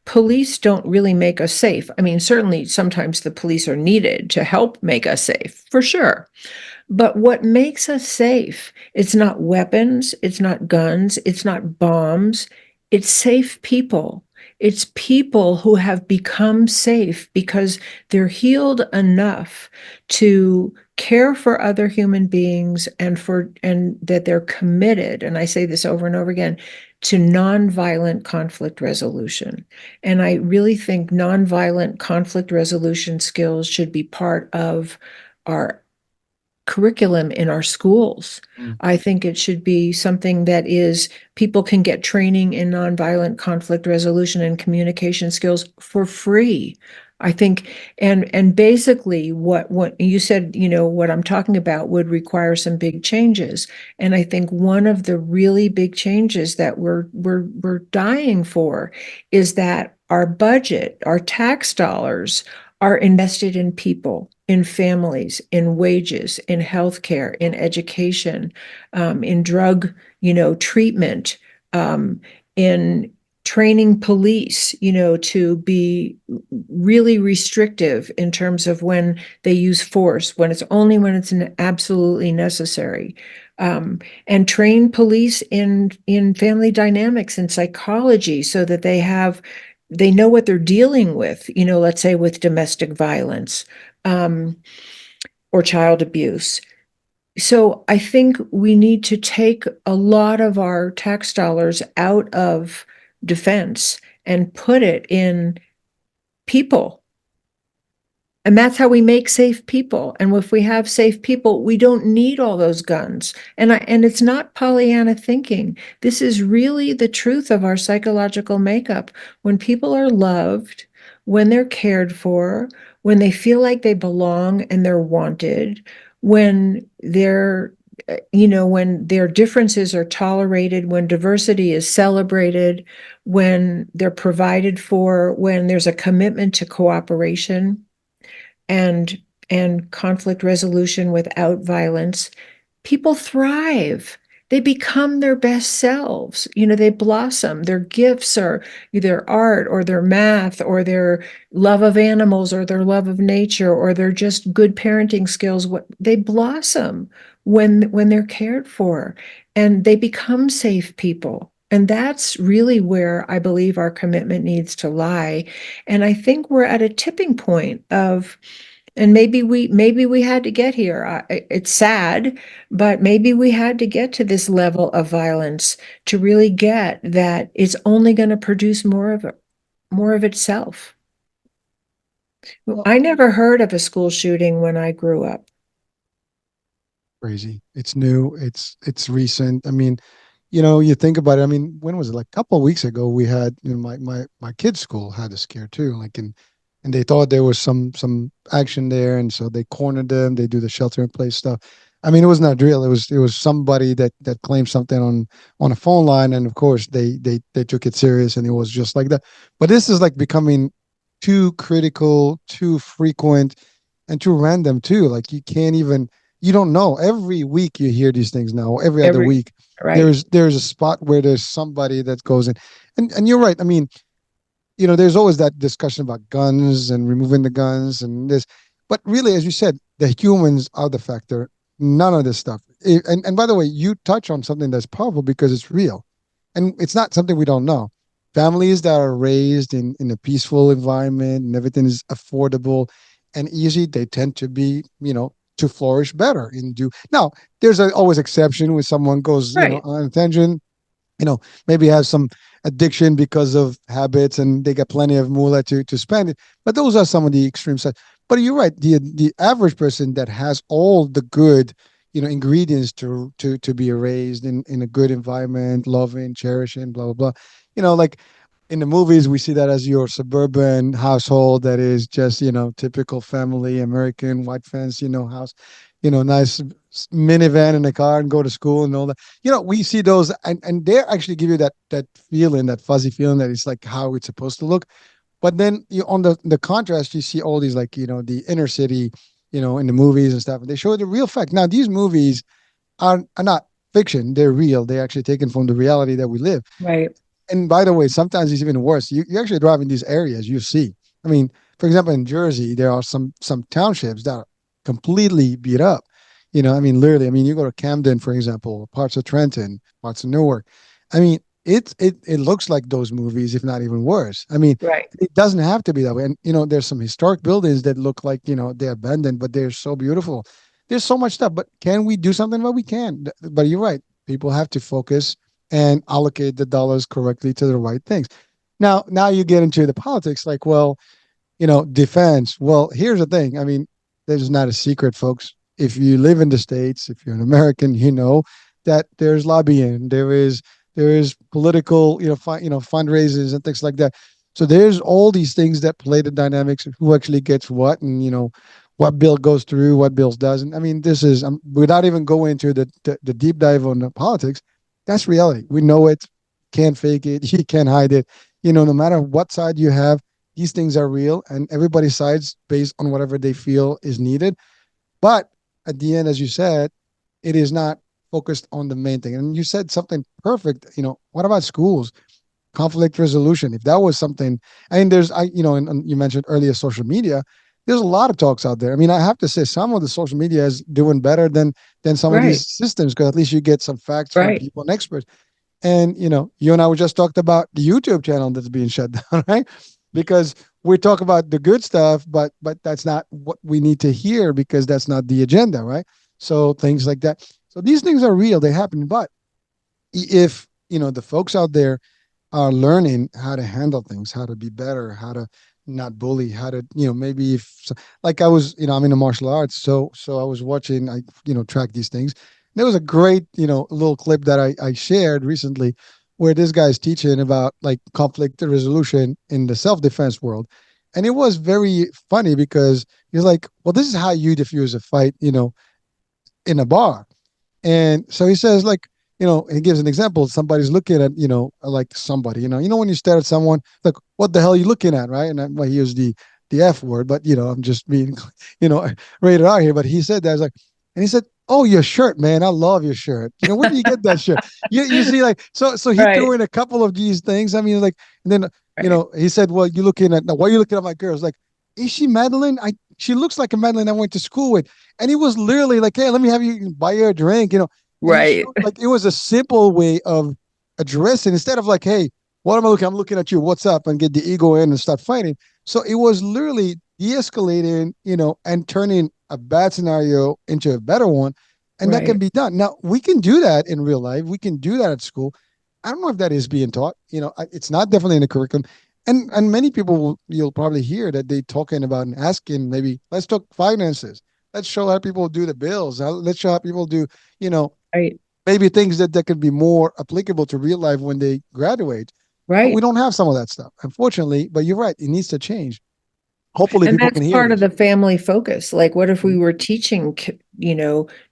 Police don't really make us safe. I mean, certainly sometimes the police are needed to help make us safe, for sure. But what makes us safe, it's not weapons, it's not guns, it's not bombs, it's safe people. It's people who have become safe because they're healed enough to care for other human beings and that they're committed, and I say this over and over again, to nonviolent conflict resolution. And I really think nonviolent conflict resolution skills should be part of our curriculum in our schools. Mm. I think it should be something that is people can get training in nonviolent conflict resolution and communication skills for free. I think and basically what you said, what I'm talking about would require some big changes. And I think one of the really big changes that we're dying for is that our budget, our tax dollars are invested in people, in families, in wages, in healthcare, in education, in drug, treatment, um, in training police, to be really restrictive in terms of when they use force, when it's absolutely necessary. Um, and train police in family dynamics and psychology so that they know what they're dealing with, let's say with domestic violence um, or child abuse. So I think we need to take a lot of our tax dollars out of defense and put it in people. And that's how we make safe people. And if we have safe people, we don't need all those guns. And it's not Pollyanna thinking. This is really the truth of our psychological makeup. When people are loved, when they're cared for, when they feel like they belong and they're wanted, when they're when their differences are tolerated, when diversity is celebrated, when they're provided for, when there's a commitment to cooperation and conflict resolution without violence, people thrive. They become their best selves. They blossom. Their gifts are either art or their math or their love of animals or their love of nature or their just good parenting skills. They blossom when they're cared for, and they become safe people. And that's really where I believe our commitment needs to lie. And I think we're at a tipping point of, and maybe we had to get here. It's sad, but maybe we had to get to this level of violence to really get that it's only going to produce more of itself. Well, I never heard of a school shooting when I grew up. crazy. It's new. It's recent. I mean, you think about it. I mean, when was it? Like a couple of weeks ago, we had, my kids' school had a scare too. Like, and they thought there was some action there, and so they cornered them. They do the shelter in place stuff. I mean, it was not real. It was somebody that claimed something on a phone line, and of course they took it serious, and it was just like that. But this is like becoming too critical, too frequent, and too random too. Like you don't know. Every week you hear these things now. Every other Every week right, there's a spot where there's somebody that goes in, and you're right. I mean, there's always that discussion about guns and removing the guns and this, but really, as you said, the humans are the factor. None of this stuff. And by the way, you touch on something that's powerful because it's real, and it's not something we don't know. Families that are raised in a peaceful environment and everything is affordable and easy, they tend to be, to flourish better and do. Now, there's always exception when someone goes, right, on a tangent, maybe has some addiction because of habits and they got plenty of moolah to spend it. But those are some of the extreme sides. But you're right. The average person that has all the good, ingredients to be raised in a good environment, loving, cherishing, blah, blah, blah. Like in the movies, we see that as your suburban household that is just, typical family, American white fence, house, nice minivan in the car and go to school and all that. We see those, and they actually give you that feeling, that fuzzy feeling that it's like how it's supposed to look. But then on the contrast, you see all these, like, the inner city, in the movies and stuff, and they show the real fact. Now, these movies are not fiction; they're real. They're actually taken from the reality that we live. right, And by the way, sometimes it's even worse. You actually drive in these areas, you see. I mean, for example, in Jersey, there are some townships that are completely beat up. I mean, literally. I mean, you go to Camden, for example, parts of Trenton, parts of Newark. I mean, it looks like those movies, if not even worse. I mean, right, it doesn't have to be that way. And there's some historic buildings that look like they're abandoned, but they're so beautiful. There's so much stuff. But can we do something? Well, we can. But you're right. People have to focus and allocate the dollars correctly to the right things. Now you get into the politics, like, well, defense. Well, here's the thing. I mean, there's not a secret, folks. If you live in the States, if you're an American, you know that there's lobbying, there is political, fundraisers and things like that. So there's all these things that play the dynamics of who actually gets what, and what bill goes through, what bills doesn't. I mean, this is without even going into the deep dive on the politics. That's reality. We know it. Can't fake it. You can't hide it. No matter what side you have, these things are real, and everybody sides based on whatever they feel is needed. But at the end, as you said, it is not focused on the main thing. And you said something perfect. What about schools? Conflict resolution. If that was something, I mean, and you mentioned earlier social media. There's a lot of talks out there. I mean, I have to say, some of the social media is doing better than some of right, these systems, because at least you get some facts from right, people and experts. And you and I, we just talked about the YouTube channel that's being shut down, right? Because we talk about the good stuff, but that's not what we need to hear, because that's not the agenda, right? So things like that. So these things are real; they happen. But if the folks out there are learning how to handle things, how to be better, how to not bully, how to, maybe if like I was, I'm in the martial arts, so I was watching, I track these things. There was a great, little clip that I shared recently where this guy's teaching about like conflict resolution in the self-defense world. And it was very funny because he's like, well, this is how you diffuse a fight, in a bar. And so he says, like, he gives an example. Somebody's looking at, like somebody, when you stare at someone, like, what the hell are you looking at, right? And well, he used the F word, but I'm just being, rated R here. But he said that, I was like, and he said, "Oh, your shirt, man, I love your shirt. Where do you get that shirt?" You see, like, so he threw Right, in a couple of these things. I mean, like, and then right, he said, "Well, you looking at now? Why are you looking at my girls? Like, is she Madeline? She looks like a Madeline I went to school with." And he was literally like, "Hey, let me have you buy you a drink," and he right, showed like it was a simple way of addressing instead of like, "Hey, what am I looking? I'm looking at you. What's up?" and get the ego in and start fighting. So it was literally de-escalating, and turning a bad scenario into a better one, and that can right, be done. Now we can do that in real life. We can do that at school. I don't know if that is being taught. It's not definitely in the curriculum. And many people you'll probably hear that they talking about and asking, maybe let's talk finances. Let's show how people do the bills. Let's show how people do, you know, right, maybe things that could be more applicable to real life when they graduate. But we right. don't have some of that stuff, unfortunately. But you're right; it needs to change. Hopefully, And people that's can hear part of this. the family focus. Like, what if we Mhm. were teaching,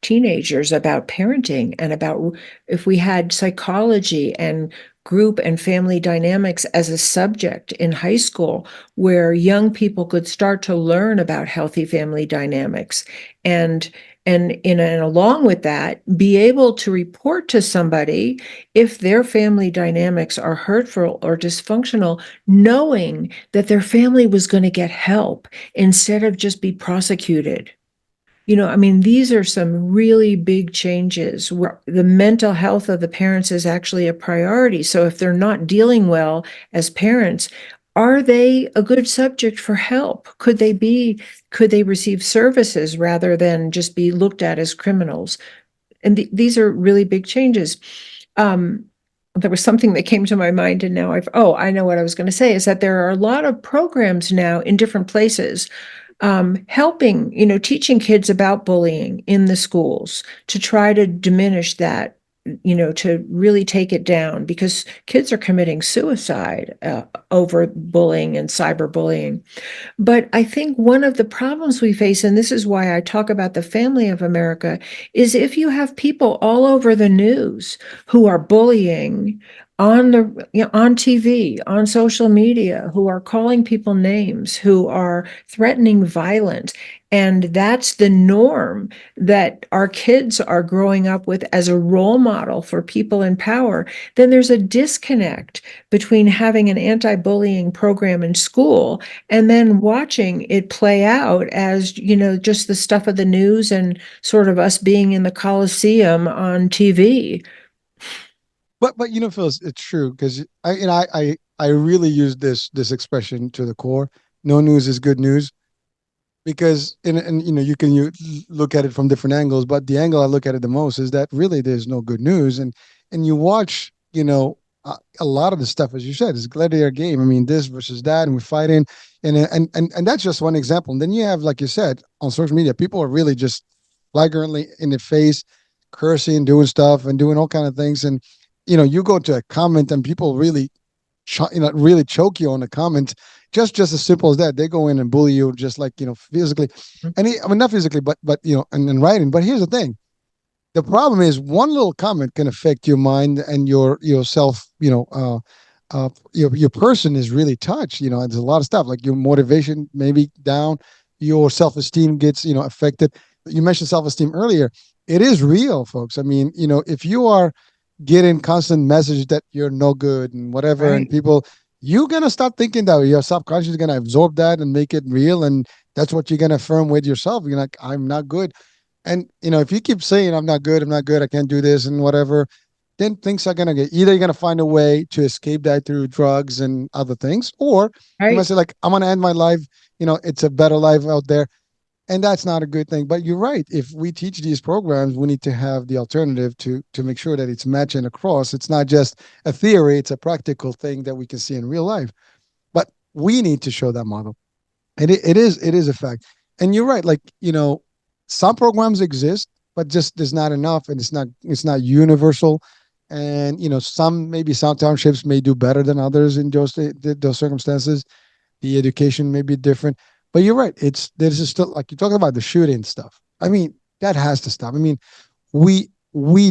teenagers about parenting and about if we had psychology and group and family dynamics as a subject in high school, where young people could start to learn about healthy family dynamics and and along with that, be able to report to somebody if their family dynamics are hurtful or dysfunctional, knowing that their family was going to get help instead of just be prosecuted. I mean, these are some really big changes where the mental health of the parents is actually a priority. So if they're not dealing well as parents, are they a good subject for help? Could they receive services rather than just be looked at as criminals? And these are really big changes. Um, there was something that came to my mind, and now I know what I was going to say is that there are a lot of programs now in different places helping, teaching kids about bullying in the schools to try to diminish that, to really take it down because kids are committing suicide over bullying and cyberbullying. But I think one of the problems we face, and this is why I talk about the family of America, is if you have people all over the news who are bullying on TV, on social media, who are calling people names, who are threatening violence, and that's the norm that our kids are growing up with as a role model for people in power, then there's a disconnect between having an anti-bullying program in school and then watching it play out as just the stuff of the news and sort of us being in the Coliseum on TV. But Phyllis, it's true because I really use this expression to the core. No news is good news because and you can look at it from different angles, but the angle I look at it the most is that really there's no good news, and you watch a lot of the stuff as you said is gladiator game. I mean, this versus that, and we're fighting, and that's just one example. And then you have, like you said, on social media, people are really just flagrantly in the face, cursing, doing stuff, and doing all kind of things, and you go to a comment and people really really choke you on the comments. Just as simple as that. They go in and bully you, just like physically, I mean not physically, but and in writing. But here's the thing: the problem is one little comment can affect your mind and your self. Your person is really touched. There's a lot of stuff like your motivation maybe down, your self esteem gets affected. You mentioned self esteem earlier. It is real, folks. I mean, if you are getting constant message that you're no good and whatever, and Right, people, you're gonna stop thinking that your subconscious is gonna absorb that and make it real, and that's what you're gonna affirm with yourself. You're like, I'm not good, and if you keep saying I'm not good, I can't do this and whatever, then things are gonna get either you're gonna find a way to escape that through drugs and other things, or you might right, say like I'm gonna end my life. It's a better life out there. and that's not a good thing. But you're right. If we teach these programs, we need to have the alternative to make sure that it's matching across. It's not just a theory; it's a practical thing that we can see in real life. But we need to show that model, and it is a fact. And you're right. Like, some programs exist, but just there's not enough, and it's not universal. And some, maybe some townships may do better than others in those circumstances. The education may be different, but you're right. There's still, like, you're talking about the shooting stuff. I mean, that has to stop. I mean, we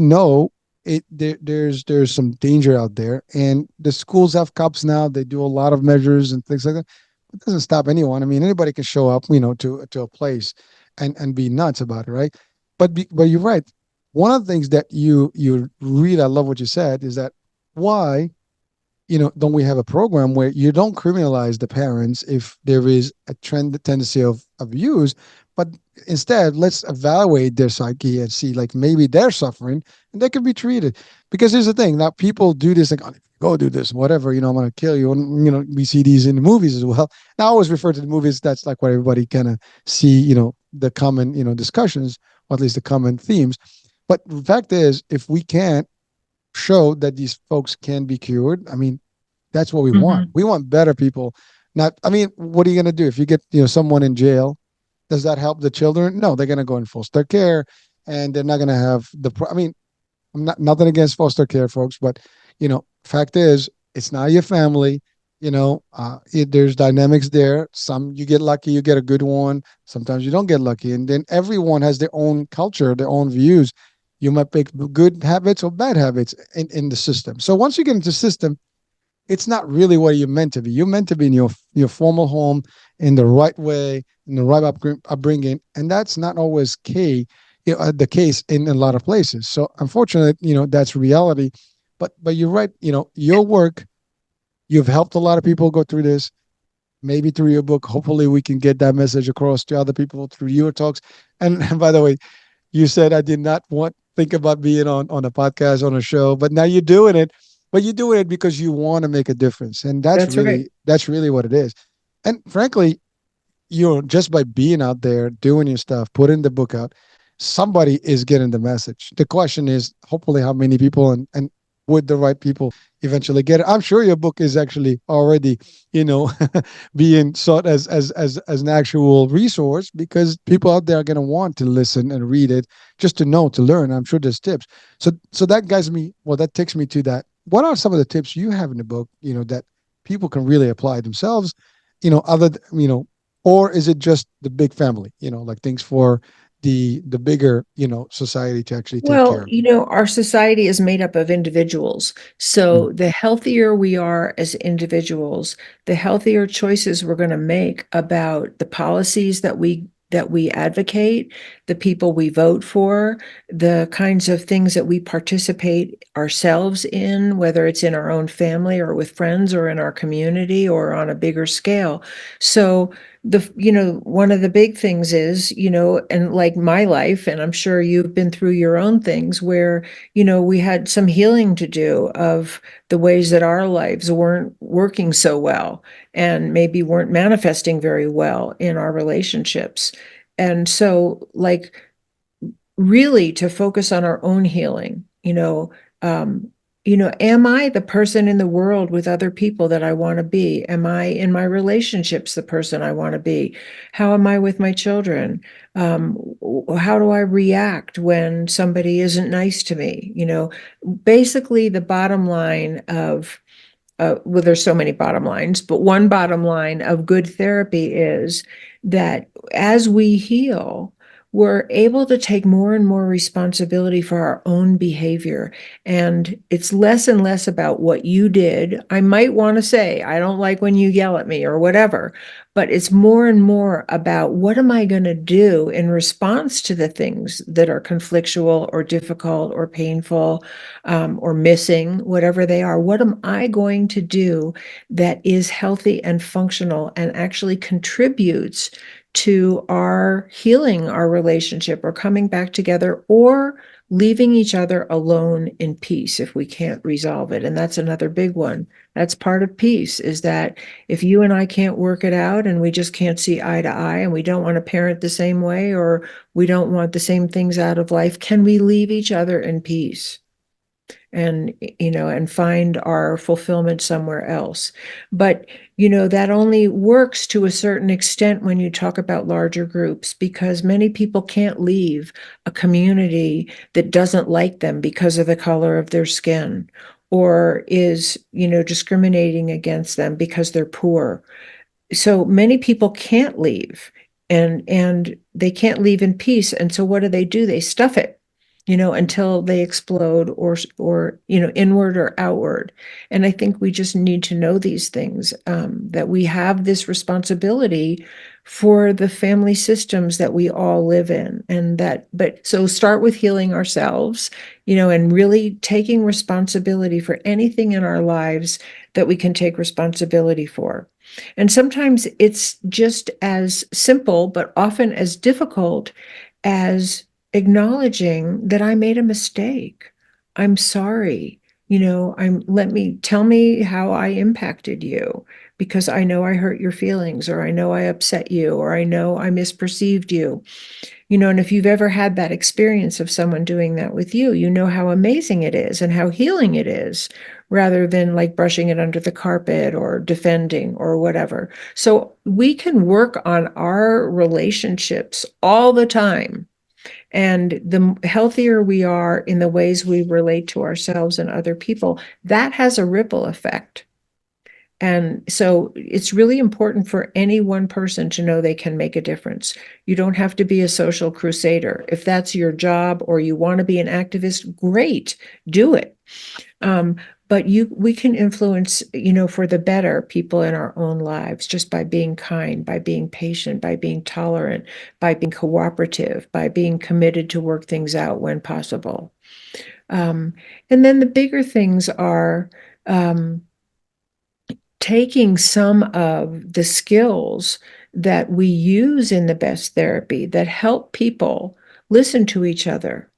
know it. There's some danger out there, and the schools have cops now. They do a lot of measures and things like that. It doesn't stop anyone. I mean, anybody can show up, to a place and be nuts about it, right? But you're right. One of the things that you read, I love what you said, is that why don't we have a program where you don't criminalize the parents if there is a tendency of abuse, but instead let's evaluate their psyche and see, like, maybe they're suffering and they can be treated. Because here's the thing: now people do this, like, "Oh, go do this, whatever, I'm going to kill you," and we see these in the movies as well. Now I always refer to the movies. That's like what everybody kind of see, the common discussions, or at least the common themes. But the fact is, if we can't show that these folks can be cured, I mean, that's what we want. Mhm. We want better people. Not, I mean, what are you going to do if you get, someone in jail? Does that help the children? No, they're going to go in foster care, and they're not going to have I mean, I'm not nothing against foster care, folks, but fact is, it's not your family. There's dynamics there. Some you get lucky, you get a good one. Sometimes you don't get lucky, and then everyone has their own culture, their own views. You might pick good habits or bad habits in the system. So once you get into the system, it's not really what you're meant to be. You're meant to be in your formal home, in the right way, in the right upbringing, and that's not always the case in a lot of places. So unfortunately, that's reality. But you're right. Your work, you've helped a lot of people go through this. Maybe through your book, hopefully we can get that message across to other people through your talks. And by the way, you said I did not think about being on a podcast, on a show, but now you're doing it. But you're doing it because you want to make a difference, and that's That's right. really what it is. And frankly, just by being out there doing your stuff, putting the book out, somebody is getting the message. The question is, hopefully, how many people, and would the right people eventually get it? I'm sure your book is actually already, you know, being sought as an actual resource, because people out there are going to want to listen and read it, just to know, to learn. I'm sure there's tips. So that guides me. Well, that takes me to that. What are some of the tips you have in the book, that people can really apply themselves? Other, or is it just the big family, like things for the bigger, society to actually take Well, care of? our society is made up of individuals. Mm. So the healthier we are as individuals, the healthier choices we're going to make about the policies that we advocate, the people we vote for, the kinds of things that we participate ourselves in, whether it's in our own family or with friends or in our community or on a bigger scale. So one of the big things is, and like my life, and I'm sure you've been through your own things where, we had some healing to do of the ways that our lives weren't working so well and maybe weren't manifesting very well in our relationships. And so, like, really to focus on our own healing, am I the person in the world with other people that I want to be? Am I in my relationships the person I want to be? How am I with my children? How do I react when somebody isn't nice to me? Basically the bottom line of well, there's so many bottom lines, but one bottom line of good therapy is that as we heal, we're able to take more and more responsibility for our own behavior. And it's less and less about what you did. I might want to say, I don't like when you yell at me or whatever, but it's more and more about what am I going to do in response to the things that are conflictual or difficult or painful, or missing, whatever they are. What am I going to do that is healthy and functional and actually contributes to our healing our relationship or coming back together or leaving each other alone in peace if we can't resolve it. And that's another big one. That's part of peace, is that if you and I can't work it out and we just can't see eye to eye and we don't want to parent the same way, or we don't want the same things out of life, can we leave each other in peace? And and find our fulfillment somewhere else. But that only works to a certain extent when you talk about larger groups, because many people can't leave a community that doesn't like them because of the color of their skin, or is discriminating against them because they're poor. So many people can't leave, and they can't leave in peace. And so what do? They stuff it, until they explode, or inward or outward. And I think we just need to know these things, that we have this responsibility for the family systems that we all live in. But so start with healing ourselves, and really taking responsibility for anything in our lives that we can take responsibility for. And sometimes it's just as simple, but often as difficult, as acknowledging that I made a mistake. I'm sorry. Tell me how I impacted you, because I know I hurt your feelings, or I know I upset you, or I know I misperceived you. And if you've ever had that experience of someone doing that with you, you know how amazing it is and how healing it is, rather than like brushing it under the carpet or defending or whatever. So we can work on our relationships all the time. And the healthier we are in the ways we relate to ourselves and other people, that has a ripple effect. And so it's really important for any one person to know they can make a difference. You don't have to be a social crusader. If that's your job, or you want to be an activist, great, do it. But we can influence, for the better, people in our own lives, just by being kind, by being patient, by being tolerant, by being cooperative, by being committed to work things out when possible. Um, and then the bigger things are, taking some of the skills that we use in the best therapy that help people listen to each other.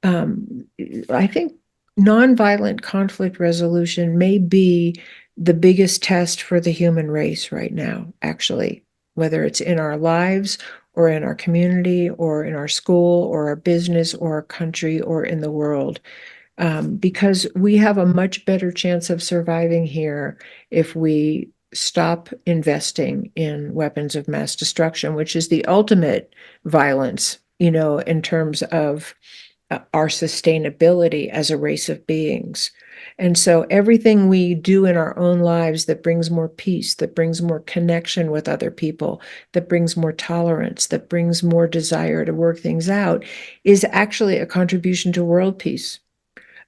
um, I think nonviolent conflict resolution may be the biggest test for the human race right now, actually, whether it's in our lives, or in our community, or in our school, or our business, or our country, or in the world. Because we have a much better chance of surviving here if we stop investing in weapons of mass destruction, which is the ultimate violence, in terms of our sustainability as a race of beings. And so everything we do in our own lives that brings more peace, that brings more connection with other people, that brings more tolerance, that brings more desire to work things out, is actually a contribution to world peace.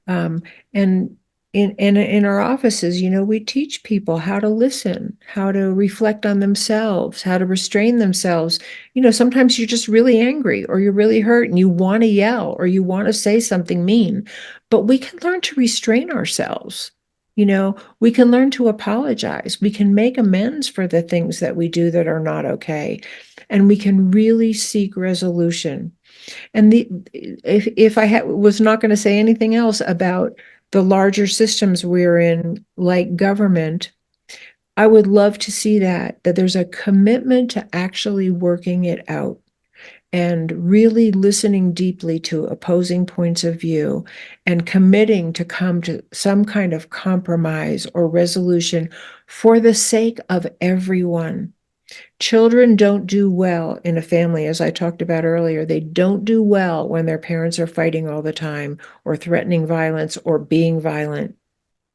Um, and in our offices, we teach people how to listen, how to reflect on themselves, how to restrain themselves. Sometimes you're just really angry, or you're really hurt, and you want to yell, or you want to say something mean, but we can learn to restrain ourselves. We can learn to apologize. We can make amends for the things that we do that are not okay. And we can really seek resolution. And if I was not going to say anything else about the larger systems we're in, like government, I would love to see that there's a commitment to actually working it out and really listening deeply to opposing points of view, and committing to come to some kind of compromise or resolution for the sake of everyone. Children don't do well in a family, as I talked about earlier. They don't do well when their parents are fighting all the time, or threatening violence, or being violent.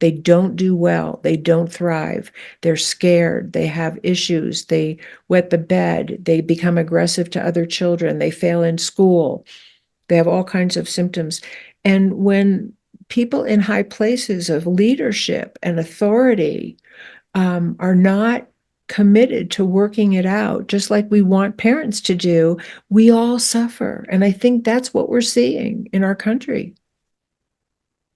They don't do well. They don't thrive. They're scared. They have issues. They wet the bed. They become aggressive to other children. They fail in school. They have all kinds of symptoms. And when people in high places of leadership and authority are not committed to working it out, just like we want parents to do, we all suffer. And I think that's what we're seeing in our country.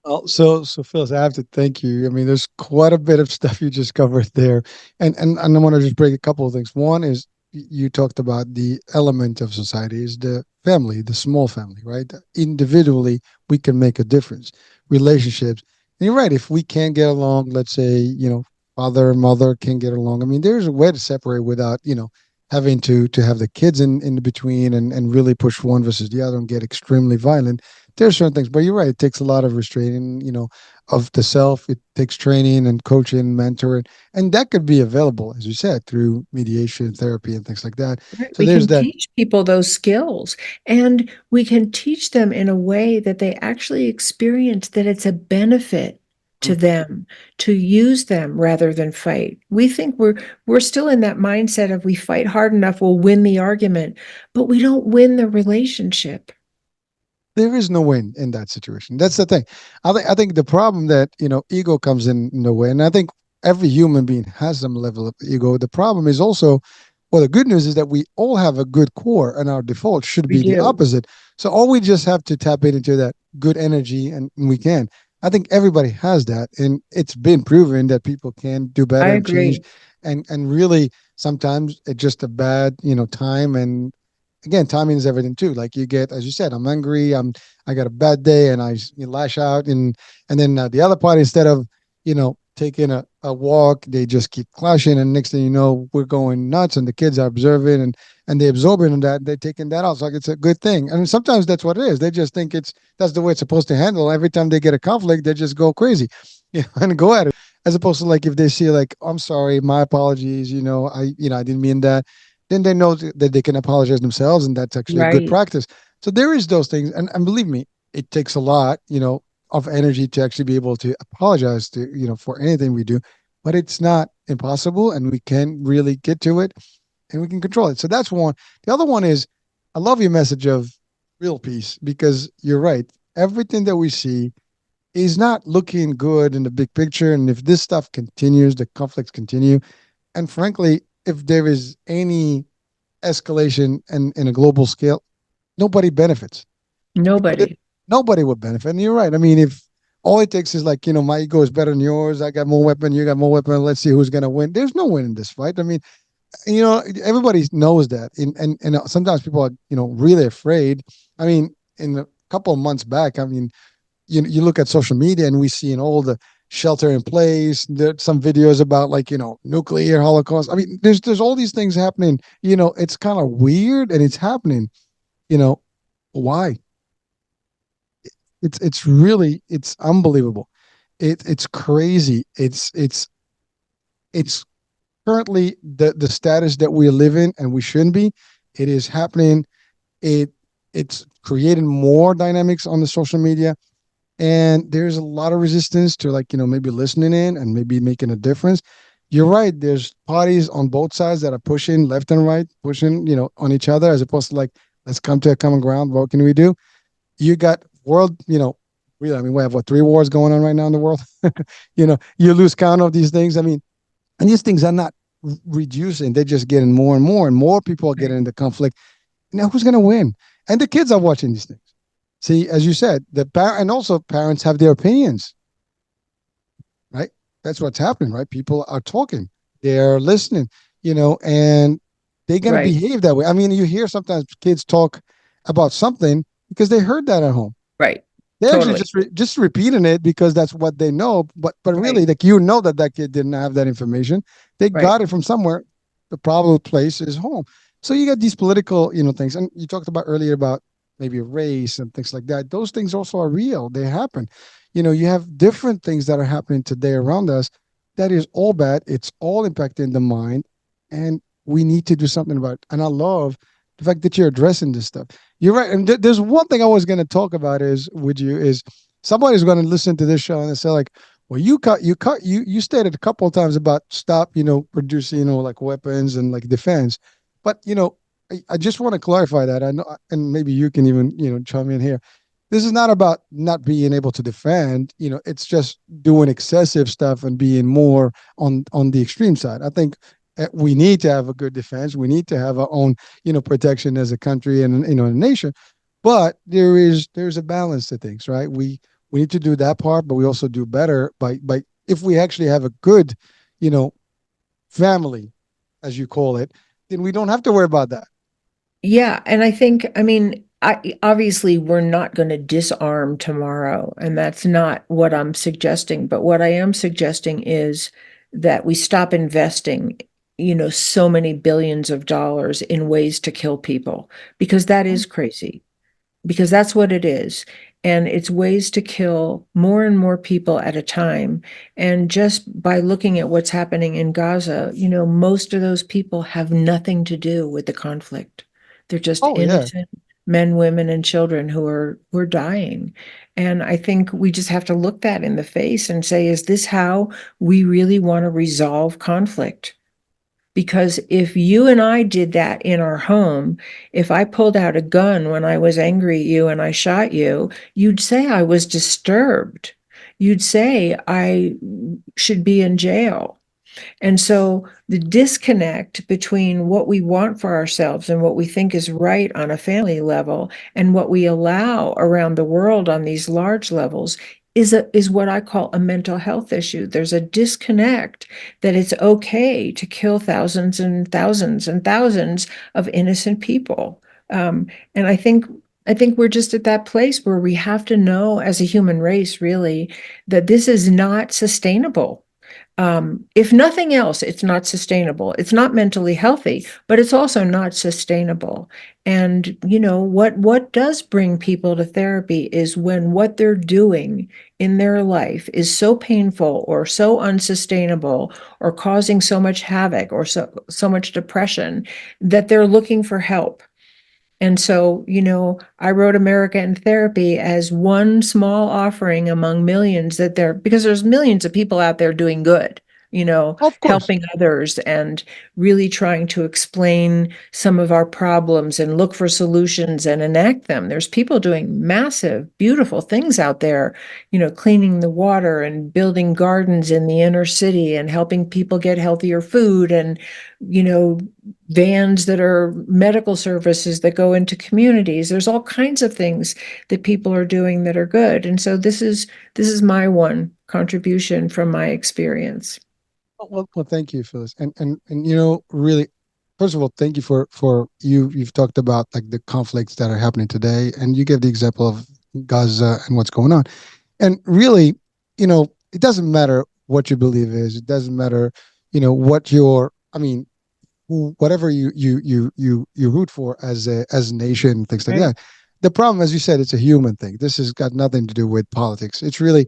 Well, so Phyllis, I have to thank you. I mean, there's quite a bit of stuff you just covered there, and I want to just break a couple of things. One is you talked about the element of society is the family, the small family, right? Individually, we can make a difference. Relationships. And you're right. If we can't get along, let's say, father and mother can get along. I mean, there's a way to separate without, having to have the kids in between and really push one versus the other and get extremely violent. There's certain things, but you're right. It takes a lot of restraining, of the self. It takes training and coaching, mentoring, and that could be available, as you said, through mediation, therapy, and things like that. Right. So We there's can that. teach people those skills, and we can teach them in a way that they actually experience that it's a benefit to them to use them rather than fight. We think we're still in that mindset of we fight hard enough, we'll win the argument, but we don't win the relationship. There is no win in that situation. That's the thing. I think the problem that ego comes in the way, and I think every human being has some level of ego. The problem is also, well, the good news is that we all have a good core, and our default should We be the do. opposite. So all we just have to tap into that good energy, and we can. I think everybody has that, and it's been proven that people can do I better and change, agree. and really sometimes it's just a bad time, and again, timing is everything too. Like you get, as you said, I'm angry, I got a bad day, and lash out, and then the other party, instead of taking a walk, they just keep clashing, and next thing you know, we're going nuts, and the kids are observing, and they absorbing that, they're taking that out. It's like it's a good thing, and sometimes that's what it is. They just think that's the way it's supposed to handle. Every time they get a conflict, they just go crazy, and go at it. As opposed to like if they see like, I'm sorry, my apologies, I didn't mean that, then they know that they can apologize themselves, and that's actually a good Right. practice. So there is those things, and believe me, it takes a lot, of energy to actually be able to apologize to for anything we do, but it's not impossible, and we can really get to it, and we can control it. So that's one. The other one is, I love your message of real peace, because you're right. Everything that we see is not looking good in the big picture, and if this stuff continues, the conflicts continue, and frankly, if there is any escalation and in a global scale, nobody benefits. But Nobody. nobody would benefit. And you're right. I mean, if all it takes is like, my ego is better than yours, I got more weapon, you got more weapon, let's see who's gonna win. There's no win in this fight. I mean, everybody knows that. And sometimes people are, really afraid. I mean, in a couple of months back, I mean, you look at social media and we see in all the shelter in place, there's some videos about like, nuclear holocaust. I mean, there's all these things happening. It's kind of weird, and it's happening. You know, why? It's really, it's unbelievable. It's crazy. It's currently the status that we live in, and we shouldn't be. It is happening. It's creating more dynamics on the social media, and there's a lot of resistance to, like, maybe listening in and maybe making a difference. You're right. There's parties on both sides that are pushing left and right, pushing on each other, as opposed to like, let's come to a common ground. What can we do? You got world, really, I mean, we have what, three wars going on right now in the world. You lose count of these things. I mean, and these things are not reducing; they're just getting more and more people are getting Right. into conflict. Now, who's going to win? And the kids are watching these things. See, as you said, and also parents have their opinions, right? That's what's happening, right? People are talking, they're listening, and they're going to Right. behave that way. I mean, you hear sometimes kids talk about something because they heard that at home. Right. They're actually Totally. just repeating it because that's what they know. But really, Right. like, that kid didn't have that information. They Right. got it from somewhere. The probable place is home. So you got these political, things, and you talked about earlier about maybe race and things like that. Those things also are real. They happen. You have different things that are happening today around us. That is all bad. It's all impacting the mind, and we need to do something about it. And I love the fact that you're addressing this stuff. You're right. And there's one thing I was going to talk about is with you is, somebody's going to listen to this show and they say like, well, you stated a couple of times about stop, producing, like weapons and like defense. But, I just want to clarify that. I know, and maybe you can even, chime in here. This is not about not being able to defend, it's just doing excessive stuff and being more on the extreme side. I think we need to have a good defense. We need to have our own, protection as a country and a nation. But there's a balance to things, right? We need to do that part, but we also do better by if we actually have a good, you know, family, as you call it. then we don't have to worry about that. Yeah, and I think, I mean, I obviously we're not going to disarm tomorrow, and that's not what I'm suggesting. But what I am suggesting is that we stop investing, so many billions of dollars in ways to kill people, because that is crazy, because that's what it is. And it's ways to kill more and more people at a time. And just by looking at what's happening in Gaza, most of those people have nothing to do with the conflict. They're just Oh yeah. innocent men, women, and children who are dying. And I think we just have to look that in the face and say, is this how we really want to resolve conflict? Because if you and I did that in our home, if I pulled out a gun when I was angry at you and I shot you, you'd say I was disturbed. You'd say I should be in jail. And so the disconnect between what we want for ourselves and what we think is right on a family level and what we allow around the world on these large levels is what I call a mental health issue. There's a disconnect that it's okay to kill thousands and thousands and thousands of innocent people. And I think we're just at that place where we have to know as a human race, really, that this is not sustainable. If nothing else, it's not sustainable. It's not mentally healthy, but it's also not sustainable. And what does bring people to therapy is when what they're doing in their life is so painful or so unsustainable or causing so much havoc or so much depression that they're looking for help. And so, I wrote America in Therapy as one small offering among millions because there's millions of people out there doing good, Of course. helping others and really trying to explain some of our problems and look for solutions and enact them. There's people doing massive, beautiful things out there, cleaning the water and building gardens in the inner city and helping people get healthier food and, you know, vans that are medical services that go into communities. There's all kinds of things that people are doing that are good. And so this is my one contribution from my experience. Well, thank you, Phyllis. And really, first of all, thank you for you've talked about like the conflicts that are happening today, and you gave the example of Gaza and what's going on. And really, it doesn't matter what your belief is. It doesn't matter, what your, I mean, whatever you root for as a nation, things like Right. that. The problem, as you said, it's a human thing. This has got nothing to do with politics. It's really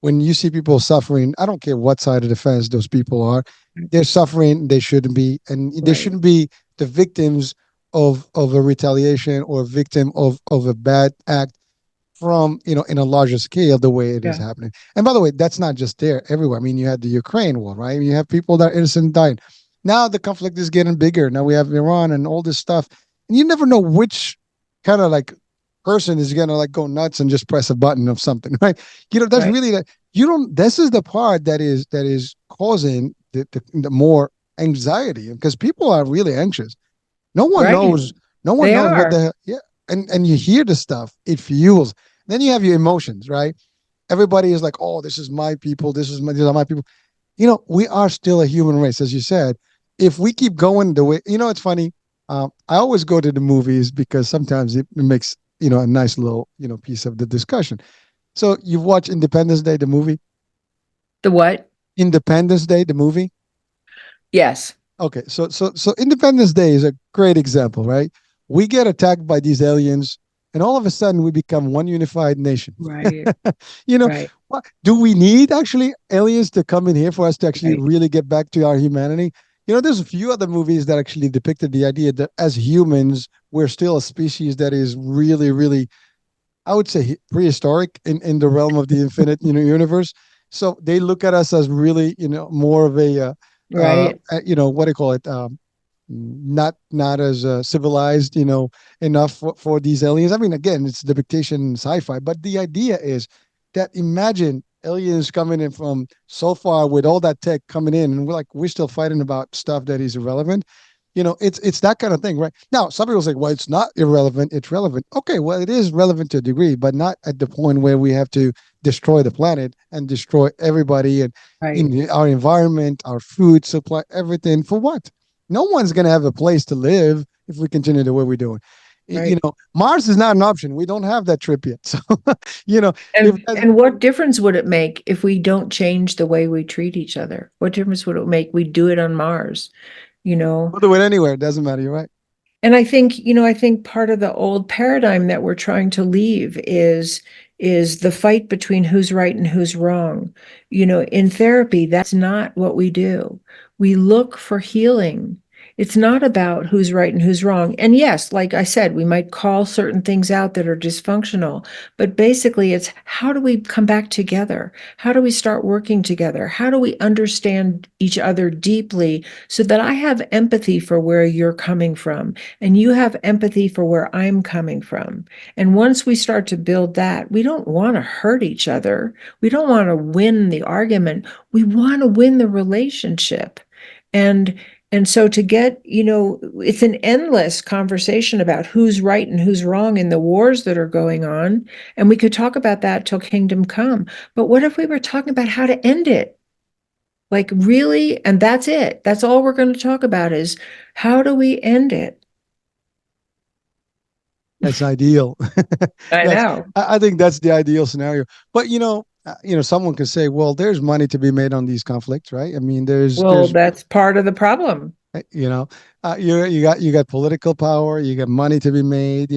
when you see people suffering, I don't care what side of the fence those people are, they're suffering, they shouldn't be, and they Right. shouldn't be the victims of a retaliation or a victim of a bad act from in a larger scale the way it is Yeah. happening. And by the way, that's not just there, everywhere. I mean, you had the Ukraine war, right? You have people that are innocent dying. Now the conflict is getting bigger. Now we have Iran and all this stuff, and you never know which kind of like person is gonna like go nuts and just press a button of something, right? That's Right. really that you don't. This is the part that is causing the more anxiety because people are really anxious. No one Right. knows. No one They knows what are. the hell. Yeah, and you hear the stuff. It fuels. Then you have your emotions, right? Everybody is like, "Oh, this is my people. These are my people." We are still a human race, as you said. If we keep going the way, it's funny. I always go to the movies because sometimes it makes a nice little piece of the discussion. So you've watched Independence Day, the movie. The what? Independence Day, the movie. Yes. Okay, so Independence Day is a great example, right? We get attacked by these aliens, and all of a sudden we become one unified nation. Right. you know, Right. what do we need actually aliens to come in here for us to actually Right. really get back to our humanity? There's a few other movies that actually depicted the idea that as humans, we're still a species that is really, really, I would say, prehistoric in the realm of the infinite, universe. So they look at us as really, more of Right. what do you call it? Not as civilized, enough for these aliens. I mean, again, it's depiction sci-fi, but the idea is that imagine aliens coming in from so far with all that tech coming in, and we're still fighting about stuff that is irrelevant. It's that kind of thing, right? Now, some people say, well, it's not irrelevant, it's relevant. Okay, well, it is relevant to a degree, but not at the point where we have to destroy the planet and destroy everybody and Right. in our environment, our food supply, everything for what? No one's going to have a place to live if we continue the way we're doing. Right. Mars is not an option. We don't have that trip yet. So, you know, if that's, And what difference would it make if we don't change the way we treat each other? What difference would it make? We do it on Mars, you know? we'll do it anywhere. It doesn't matter. You're right. And I think part of the old paradigm that we're trying to leave is the fight between who's right and who's wrong. In therapy, that's not what we do. We look for healing. It's not about who's right and who's wrong. And yes, like I said, we might call certain things out that are dysfunctional, but basically it's how do we come back together? How do we start working together? How do we understand each other deeply so that I have empathy for where you're coming from? And you have empathy for where I'm coming from. And once we start to build that, we don't want to hurt each other. We don't want to win the argument. We want to win the relationship. And and so to get, it's an endless conversation about who's right and who's wrong in the wars that are going on. And we could talk about that till kingdom come. But what if we were talking about how to end it? Like really? And that's it. That's all we're going to talk about is how do we end it? That's ideal. I that's know. I think that's the ideal scenario. But someone could say, well, there's money to be made on these conflicts, right? I mean, Well, there's that's part of the problem. you know you got political power, you got money to be made.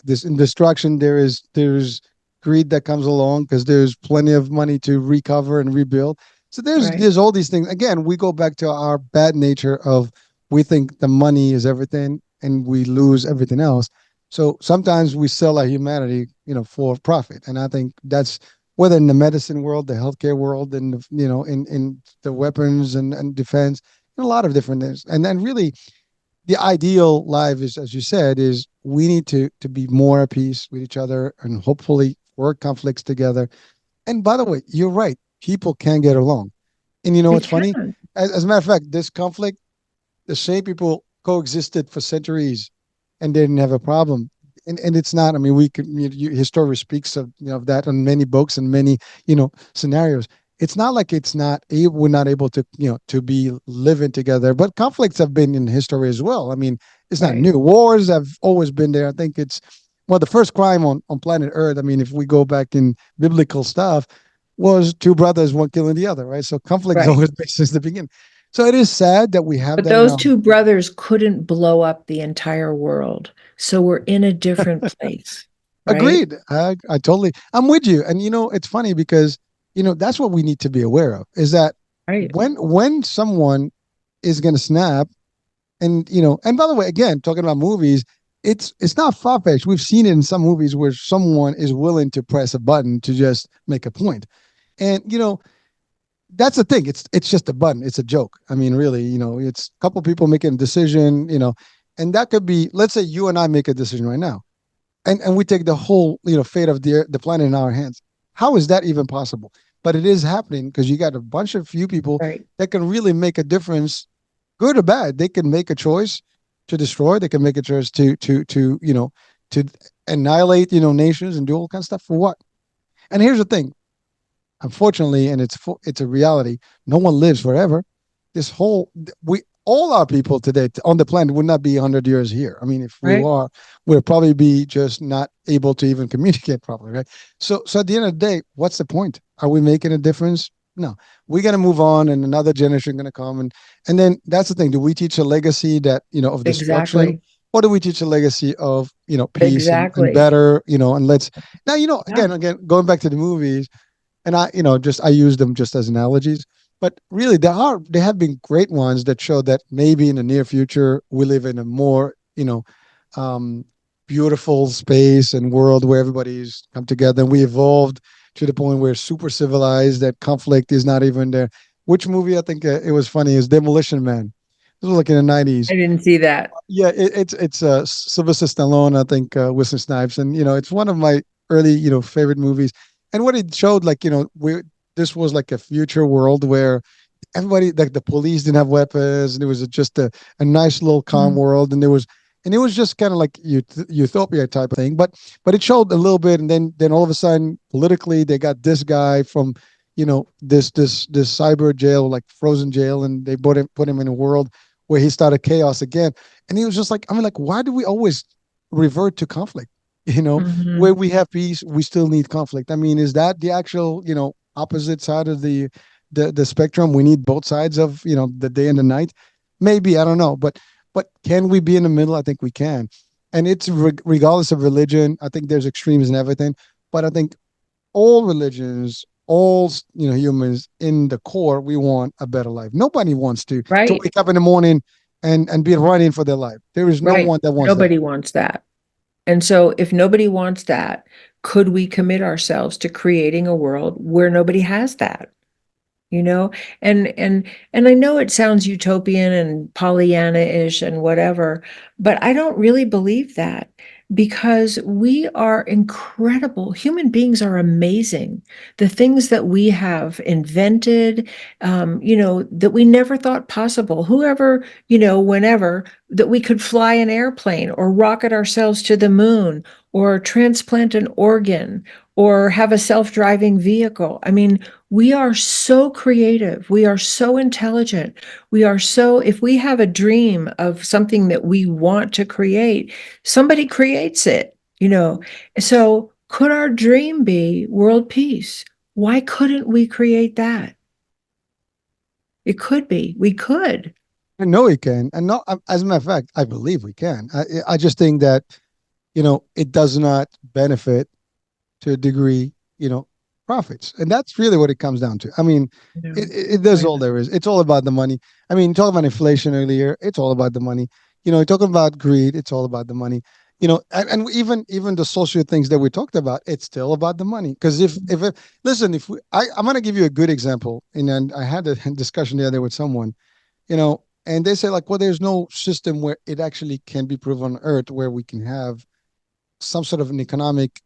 This in destruction, there's greed that comes along because there's plenty of money to recover and rebuild. So there's Right. there's all these things. Again, we go back to our bad nature of we think the money is everything and we lose everything else. So sometimes we sell our humanity, for profit. And I think that's whether in the medicine world, the healthcare world, and in the weapons and defense, a lot of different things. And then really the ideal life is, as you said, is we need to be more at peace with each other and hopefully work conflicts together. And by the way, you're right. People can get along. And you know They what's funny? can. As a matter of fact, this conflict, the same people coexisted for centuries and they didn't have a problem. And it's not. I mean, we could. History speaks of that on many books and many scenarios. It's not like we're not able to be living together. But conflicts have been in history as well. I mean, it's not Right. new. Wars have always been there. I think it's well the first crime on planet Earth. I mean, if we go back in biblical stuff, was two brothers, one killing the other, right? So conflict has Right. always been since the beginning. So it is sad that we have But that in those our. two brothers couldn't blow up the entire world. So we're in a different place, right? Agreed. I totally, I'm with you. And it's funny because, that's what we need to be aware of is that Right. when someone is going to snap and by the way, again, talking about movies, it's not far-fetched. We've seen it in some movies where someone is willing to press a button to just make a point. And, that's the thing. It's just a button. It's a joke. I mean, really, it's a couple people making a decision, and that could be, let's say you and I make a decision right now and we take the whole fate of the planet in our hands. How is that even possible? But it is happening because you got a bunch of few people Right. that can really make a difference, good or bad. They can make a choice to destroy. They can make a choice to annihilate nations and do all kinds of stuff for what? And here's the thing: unfortunately, and it's a reality. No one lives forever. This whole we all our people today on the planet would not be 100 years here. I mean, if we Right. are, we'll probably be just not able to even communicate properly, right? So at the end of the day, what's the point? Are we making a difference? No, we're gonna move on, and another generation gonna come, and then that's the thing. Do we teach a legacy that of destruction, Exactly. or do we teach a legacy of peace and Exactly. better, and let's now Yeah. again going back to the movies, and I use them just as analogies. But really, there have been great ones that show that maybe in the near future we live in a more um, beautiful space and world where everybody's come together and we evolved to the point where super civilized that conflict is not even there. Which movie I think it was funny is Demolition Man. This was like in the '90s. I didn't see that. Yeah, it's Sylvester Stallone, I think, Wesley Snipes, and it's one of my early favorite movies. And what it showed, like we this was like a future world where everybody, like the police, didn't have weapons, and it was just a nice little calm Mm. world, and it was just kind of like utopia type of thing. But it showed a little bit, and then all of a sudden, politically, they got this guy from this cyber jail, like frozen jail, and they put him in a world where he started chaos again. And he was just like, I mean, like, why do we always revert to conflict? You know, where Hmm. we have peace, we still need conflict. I mean, is that the actual, opposite side of the spectrum? We need both sides of, the day and the night. Maybe, I don't know, but can we be in the middle? I think we can. And it's regardless of religion. I think there's extremes and everything, but I think all religions, all humans in the core, we want a better life. Nobody wants to Right, wake up in the morning and be running for their life. There is no right. one that wants that. Nobody wants that. And so, if nobody wants that, could we commit ourselves to creating a world where nobody has that? You know, and I know it sounds utopian and Pollyanna-ish and whatever, but I don't really believe that, because we are incredible. Human beings are amazing. The things that we have invented, that we never thought possible. Whoever, whenever, that we could fly an airplane or rocket ourselves to the moon or transplant an organ or have a self-driving vehicle. I mean, we are so creative. We are so intelligent. If we have a dream of something that we want to create, somebody creates it, you know. So, could our dream be world peace? Why couldn't we create that? It could be. We could. I know we can, and no, as a matter of fact, I believe we can. I just think that it does not benefit to a degree, profits. And that's really what it comes down to. I mean, No, there's I all know. there is. It's all about the money. I mean, talking about inflation earlier, it's all about the money. Talking about greed, it's all about the money. And even the social things that we talked about, it's still about the money. Because listen, I'm going to give you a good example. And then I had a discussion the other day with someone, and they say like, well, there's no system where it actually can be proven on Earth where we can have some sort of an economic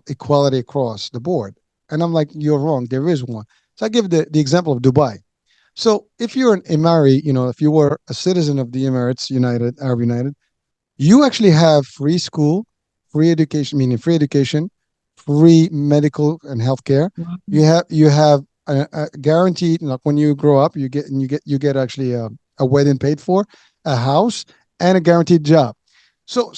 equality across the board. And I'm like, you're wrong. There is one. So I give the example of Dubai. So if you're an Emiri, if you were a citizen of the Emirates United, Arab United, you actually have free school, free education, meaning free education, free medical and healthcare. Wow. You have a guaranteed, like when you grow up, you get actually a wedding paid for, a house, and a guaranteed job. So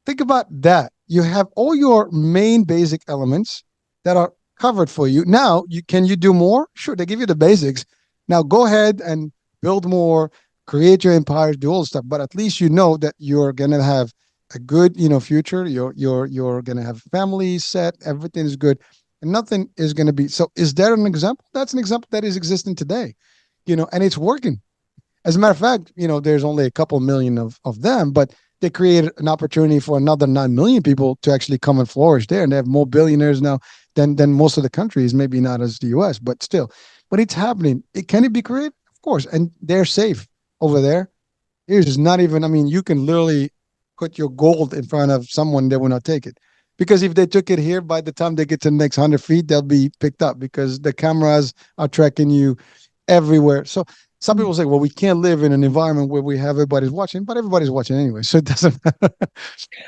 think about that. You have all your main basic elements that are covered for you. Now, you do more? Sure, they give you the basics. Now go ahead and build more, create your empire, do all the stuff. But at least you know that you're gonna have a good, future. You're gonna have family set, everything is good, and nothing is gonna be. So is that an example? That's an example that is existing today, and it's working. As a matter of fact, there's only a couple million of them, but they created an opportunity for another 9 million people to actually come and flourish there. And they have more billionaires now than most of the countries, maybe not as the US, but still. But it's happening. Can it be created? Of course. And they're safe over there. There's not even, I mean, you can literally put your gold in front of someone, they will not take it. Because if they took it here, by the time they get to the next 100 feet, they'll be picked up because the cameras are tracking you everywhere. So some people say, well, we can't live in an environment where we have everybody's watching, but everybody's watching anyway. So it doesn't matter.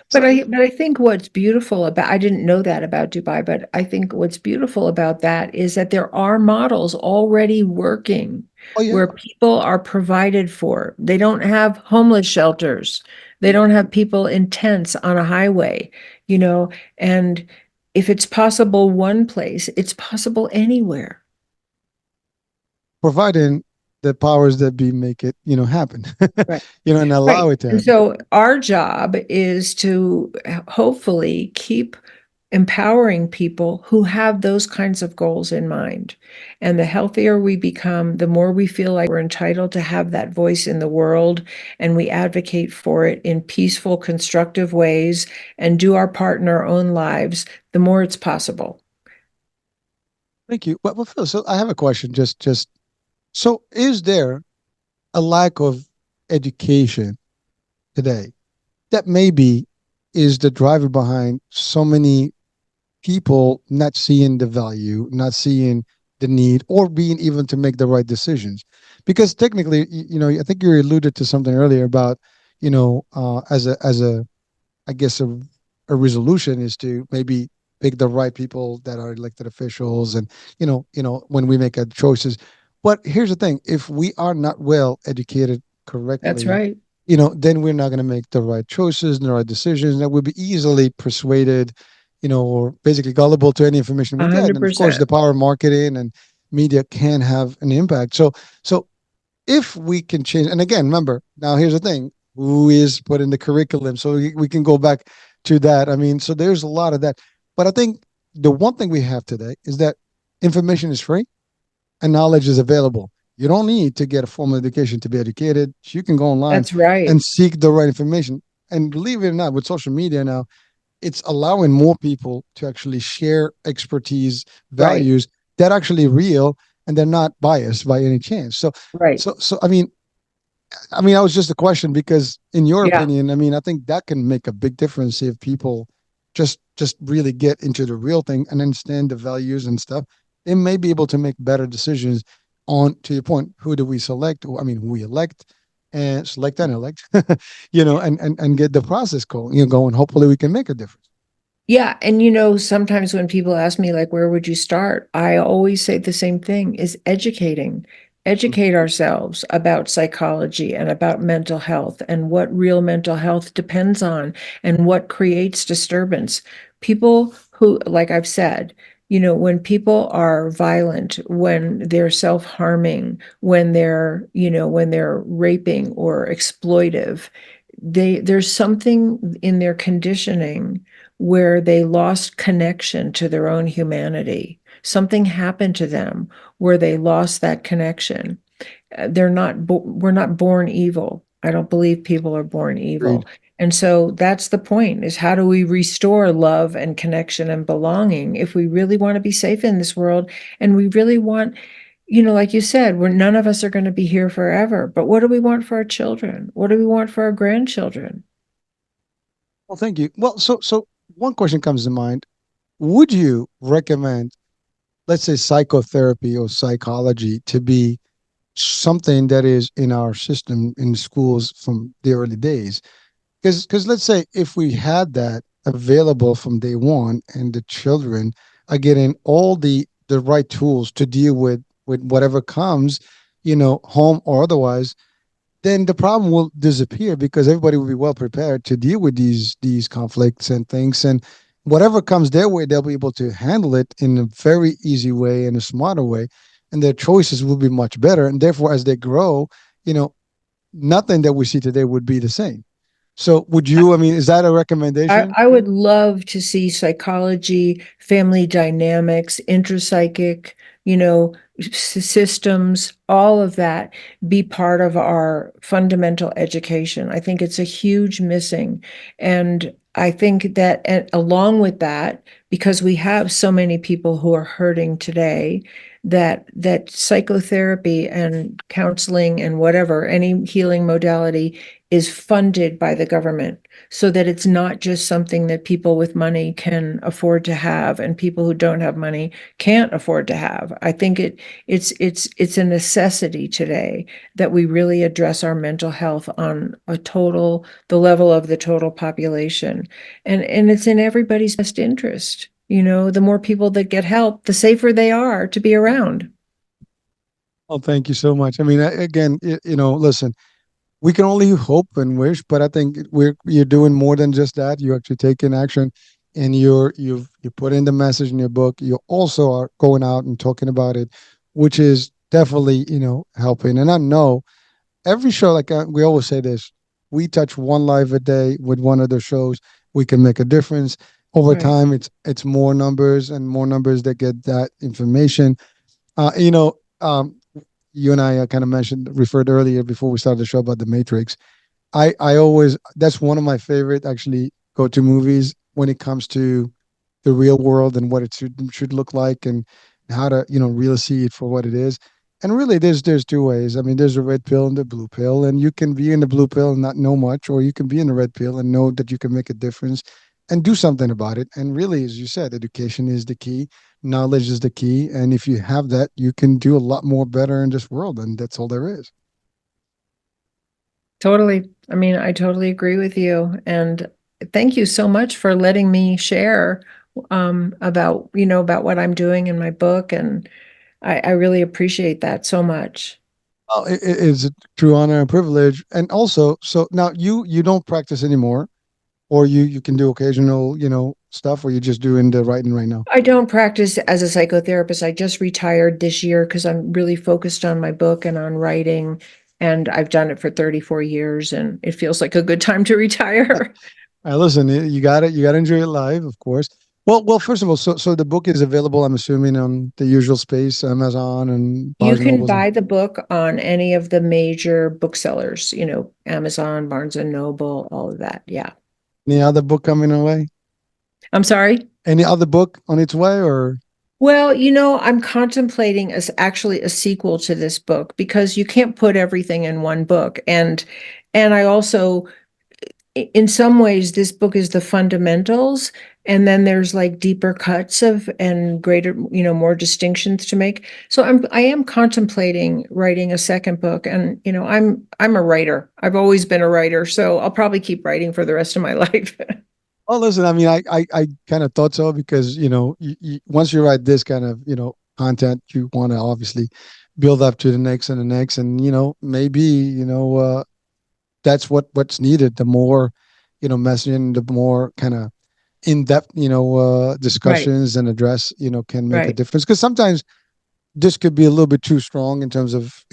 So, But I think what's beautiful about, I didn't know that about Dubai, but I think what's beautiful about that is that there are models already working oh, yeah. where people are provided for. They don't have homeless shelters. They don't have people in tents on a highway, you know, and if it's possible one place, it's possible anywhere. Providing the powers that be make it, happen, Right. and Right. allow it to And happen. so our job is to hopefully keep empowering people who have those kinds of goals in mind. And the healthier we become, the more we feel like we're entitled to have that voice in the world, and we advocate for it in peaceful, constructive ways and do our part in our own lives, the more it's possible. Thank you. Well, Phil, so I have a question. So is there a lack of education today that maybe is the driver behind so many people not seeing the value, not seeing the need, or being even to make the right decisions? Because technically, I think you alluded to something earlier about, as a I guess a resolution is to maybe pick the right people that are elected officials, and when we make our choices. But here's the thing: if we are not well educated That's correctly, right. then we're not going to make the right choices, the right decisions, that we'll be easily persuaded, or basically gullible to any information we A get. hundred And of course, the percent. power of marketing and media can have an impact. So if we can change, and again, remember, now here's the thing: who is put in the curriculum? So we can go back to that. I mean, so there's a lot of that. But I think the one thing we have today is that information is free and knowledge is available. You don't need to get a formal education to be educated. You can go online That's right. and seek the right information. And believe it or not, with social media now, it's allowing more people to actually share expertise, Right. values that are actually real and they're not biased by any chance. So, Right. so I mean, that was just a question because, in your Yeah. opinion, I mean, I think that can make a big difference if people just really get into the real thing and understand the values and stuff. They may be able to make better decisions on, to your point, who do we select? I mean, who we elect and select and elect, and get the process going. Hopefully, we can make a difference. Yeah, and sometimes when people ask me like where would you start? I always say the same thing is educating. Mm. Educate ourselves about psychology and about mental health and what real mental health depends on and what creates disturbance. People who, like I've said, when people are violent, when they're self-harming, when they're raping or exploitive, there's something in their conditioning where they lost connection to their own humanity. Something happened to them where they lost that connection. We're not born evil. I don't believe people are born Agreed. evil. And so that's the point, is how do we restore love and connection and belonging if we really want to be safe in this world, and we really want, like you said, we're none of us are going to be here forever, but what do we want for our children? What do we want for our grandchildren? Well, thank you. Well, so one question comes to mind. Would you recommend, let's say, psychotherapy or psychology to be something that is in our system in schools from the early days? Because let's say if we had that available from day one and the children are getting all the right tools to deal with whatever comes, home or otherwise, then the problem will disappear because everybody will be well prepared to deal with these conflicts and things. And whatever comes their way, they'll be able to handle it in a very easy way and a smarter way, and their choices will be much better. And therefore, as they grow, you know nothing that we see today would be the same. So would you, I mean, is that a recommendation? I would love to see psychology, family dynamics, intrapsychic, systems, all of that be part of our fundamental education. I think it's a huge missing. And I think that, and along with that, because we have so many people who are hurting today, that psychotherapy and counseling and whatever, any healing modality is funded by the government, so that it's not just something that people with money can afford to have and people who don't have money can't afford to have. I think it's a necessity today that we really address our mental health on the level of the total population. And it's in everybody's best interest. The more people that get help, the safer they are to be around. Oh, thank you so much. I mean, again, listen, we can only hope and wish, but I think you're doing more than just that. You're actually taking action, and you put in the message in your book. You also are going out and talking about it, which is definitely helping. And I know every show, like we always say this, we touch one life a day with one of the shows, we can make a difference. Over Right. time, it's more numbers and more numbers that get that information. Uh, you know, um, you and I kind of referred earlier before we started the show about the Matrix. I always, that's one of my favorite actually go to movies when it comes to the real world and what it should look like, and how to really see it for what it is. And really, there's two ways. I mean, there's a red pill and the blue pill, and you can be in the blue pill and not know much, or you can be in the red pill and know that you can make a difference and do something about it. And really, as you said, education is the key, knowledge is the key, and if you have that, you can do a lot more better in this world, and that's all there is. Totally. I mean, I totally agree with you. And thank you so much for letting me share about what I'm doing in my book. And I really appreciate that so much. Oh, it's a true honor and privilege. And also, so now you don't practice anymore, or you can do occasional, stuff, or you're just doing the writing right now. I don't practice as a psychotherapist. I just retired this year because I'm really focused on my book and on writing. And I've done it for 34 years, and it feels like a good time to retire. Listen, you got it. You got to enjoy it live, of course. Well, first of all, so the book is available, I'm assuming, on the usual space, Amazon and You Barnes and can Nobles. buy the book on any of the major booksellers, Amazon, Barnes and Noble, all of that. Yeah. Any other book coming away? I'm sorry. Any other book on its way, or Well, I'm contemplating as actually a sequel to this book because you can't put everything in one book. And I also in some ways this book is the fundamentals, and then there's like deeper cuts of and greater, more distinctions to make. So I am contemplating writing a second book, and I'm a writer. I've always been a writer, so I'll probably keep writing for the rest of my life. well, listen. I mean, I kind of thought so because once you write this kind of content, you want to obviously build up to the next and the next, and maybe that's what's needed. The more messaging, the more kind of in-depth Right, discussions and address can make a right. difference, because sometimes this could be a little bit too strong in terms of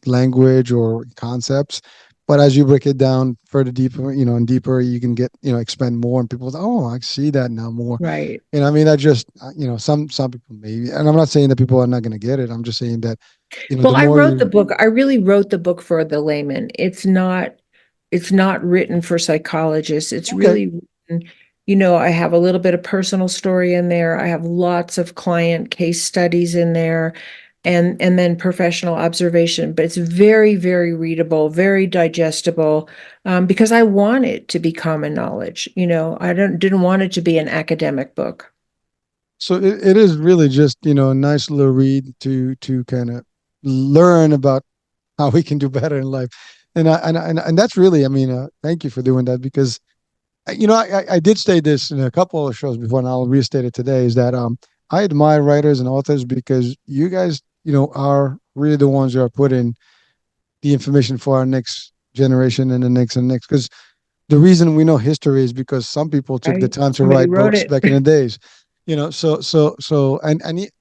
language or concepts, but as you break it down further deeper and deeper, you can get expand more, and people say, oh, I see that now more. Right. I mean, I just some people maybe, and I'm not saying that people are not going to get it. I'm just saying that Well, the I more wrote the you. book. I really wrote the book for the layman. It's not written for psychologists. It's Okay. really written, I have a little bit of personal story in there. I have lots of client case studies in there, and then professional observation. But it's very, very readable, very digestible, because I want it to be common knowledge. I didn't want it to be an academic book. So it is really just a nice little read to kind of learn about how we can do better in life, and that's really, I mean, thank you for doing that, because I did state this in a couple of shows before, and I'll restate it today, is that I admire writers and authors because you guys are really the ones who are putting the information for our next generation and the next and next, because the reason we know history is because some people took the Right? time to Somebody write wrote books it. back in the days. So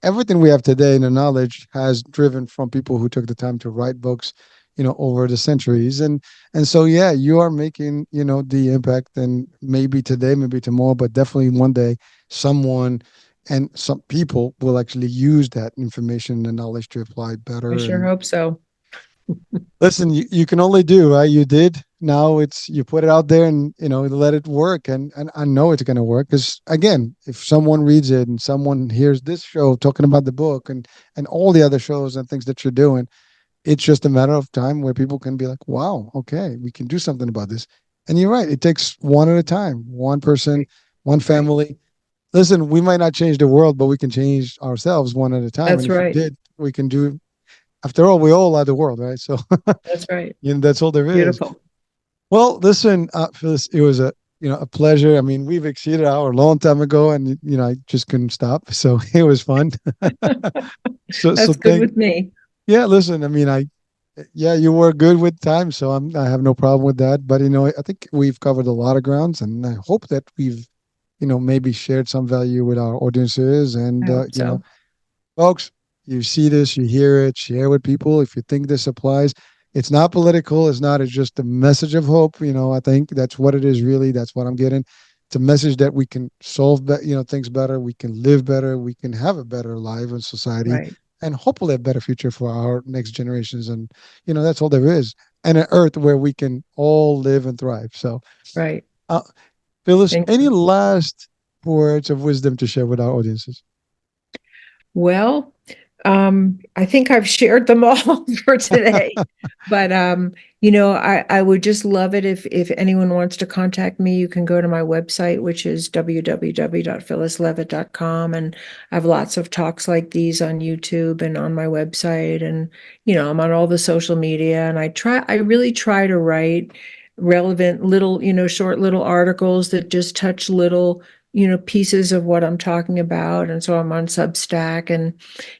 everything we have today in the knowledge has driven from people who took the time to write books over the centuries. And so yeah, you are making the impact, and maybe today, maybe tomorrow, but definitely one day someone and some people will actually use that information and knowledge to apply I better. sure And hope so. listen, you can only do, right? You did. Now it's you put it out there, and let it work. And I know it's going to work, because again, if someone reads it and someone hears this show talking about the book and all the other shows and things that you're doing, it's just a matter of time where people can be like, wow, okay, we can do something about this. And you're right, it takes one at a time, one person, Right. one Right. family. Listen, we might not change the world, but we can change ourselves one at a time. And That's if we right. did, we can do. After all, we all are the world, right? So That's right. that's all there is. Beautiful. Well, listen, Phyllis, it was a pleasure. I mean, we've exceeded our a long time ago, and I just couldn't stop. So it was fun. So That's good thank. with me. Yeah, listen. I mean, yeah, you were good with time, so I have no problem with that. But I think we've covered a lot of grounds, and I hope that we've maybe shared some value with our audiences. I And hope so. folks, you see this, you hear it, share with people if you think this applies. It's not political. It's not. It's just a message of hope. I think that's what it is. Really, that's what I'm getting. It's a message that we can solve, things better. We can live better. We can have a better life in society, Right. and hopefully a better future for our next generations. And that's all there is. And an earth where we can all live and thrive. So, Right. uh, Phyllis, Thank any you. last words of wisdom to share with our audiences? Well, I think I've shared them all for today. But I would just love it if anyone wants to contact me, you can go to my website, which is www.phyllisleavitt.com. And I have lots of talks like these on YouTube and on my website. And, I'm on all the social media, and I really try to write relevant little, short little articles that just touch little pieces of what I'm talking about. And so I'm on Substack, and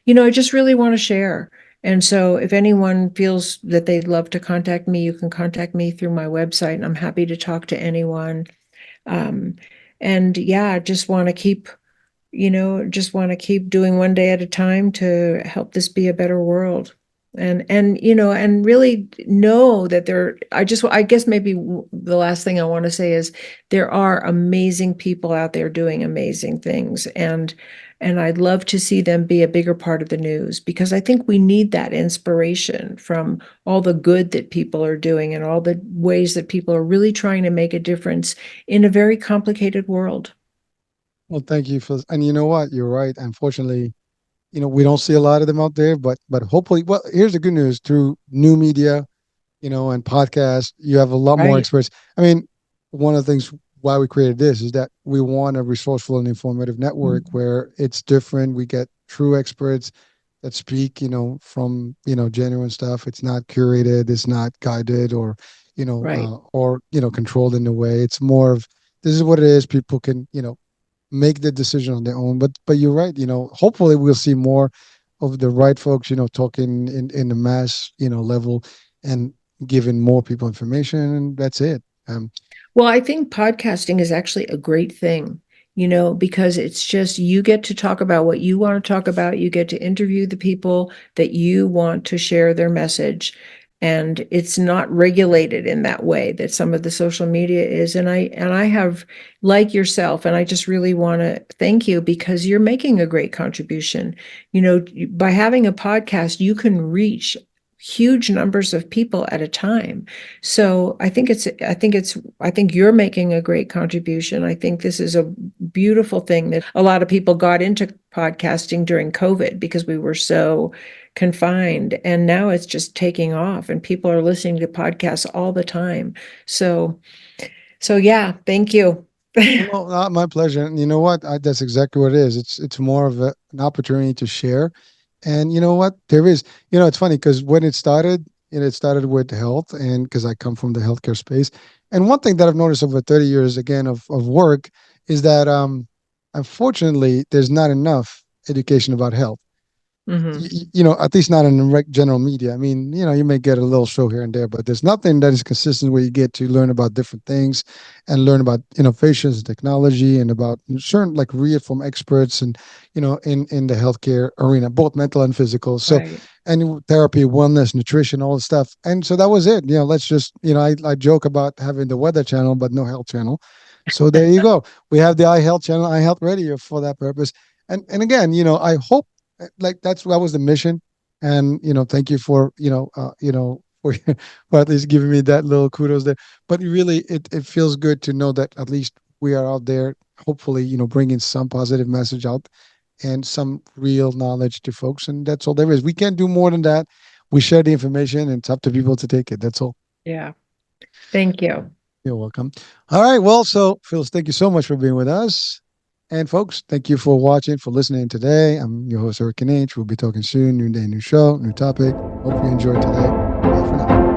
I just really want to share. And so if anyone feels that they'd love to contact me, you can contact me through my website, and I'm happy to talk to anyone. Um, and yeah, just want to keep, just want to keep doing one day at a time to help this be a better world. And really know that I guess maybe the last thing I want to say is there are amazing people out there doing amazing things. And I'd love to see them be a bigger part of the news, because I think we need that inspiration from all the good that people are doing and all the ways that people are really trying to make a difference in a very complicated world. Well, thank you for, and you know what? You're right. Unfortunately, we don't see a lot of them out there, but hopefully, well, here's the good news through new media, and podcasts, you have a lot more Right. experts. I mean, one of the things why we created this is that we want a resourceful and informative network Mhm. where it's different. We get true experts that speak, from, genuine stuff. It's not curated, it's not guided Right. or, controlled in a way. It's more of this is what it is. People can, make the decision on their own. But you're right, hopefully we'll see more of the right folks, talking in the mass, level and giving more people information, and that's it. Well, I think podcasting is actually a great thing, because it's just you get to talk about what you want to talk about. You get to interview the people that you want to share their message. And it's not regulated in that way that some of the social media is. And I have, like yourself, and I just really want to thank you because you're making a great contribution. By having a podcast, you can reach huge numbers of people at a time. So I think you're making a great contribution. I think this is a beautiful thing that a lot of people got into podcasting during COVID because we were so confined, and now it's just taking off and people are listening to podcasts all the time. So yeah, thank you. Well, my pleasure. And you know what? That's exactly what it is. It's more of an opportunity to share. And you know what? There is, it's funny because when it started with health, and because I come from the healthcare space. And one thing that I've noticed over 30 years again of work is that unfortunately there's not enough education about health. Hmm. At least not in the general media. I mean, you may get a little show here and there, but there's nothing that is consistent where you get to learn about different things and learn about innovations and technology and about certain like read from experts and, in the healthcare arena, both mental and physical. So, Right. and therapy, wellness, nutrition, all the stuff. And so that was it. Let's just, I joke about having the weather channel, but no health channel. So there you go. We have the iHealth channel, iHealth Radio for that purpose. And again, I hope like that was the mission. And thank you for for for at least giving me that little kudos there. But really it feels good to know that at least we are out there, hopefully, bringing some positive message out and some real knowledge to folks, and that's all there is. We can't do more than that. We share the information and it's up to people to take it. That's all. Yeah. Thank you. You're welcome. All right. Well, so Phyllis, thank you so much for being with us. And folks, thank you for watching, for listening today. I'm your host, Hurricane H. We'll be talking soon. New day, new show, new topic. Hope you enjoyed today. Bye for now.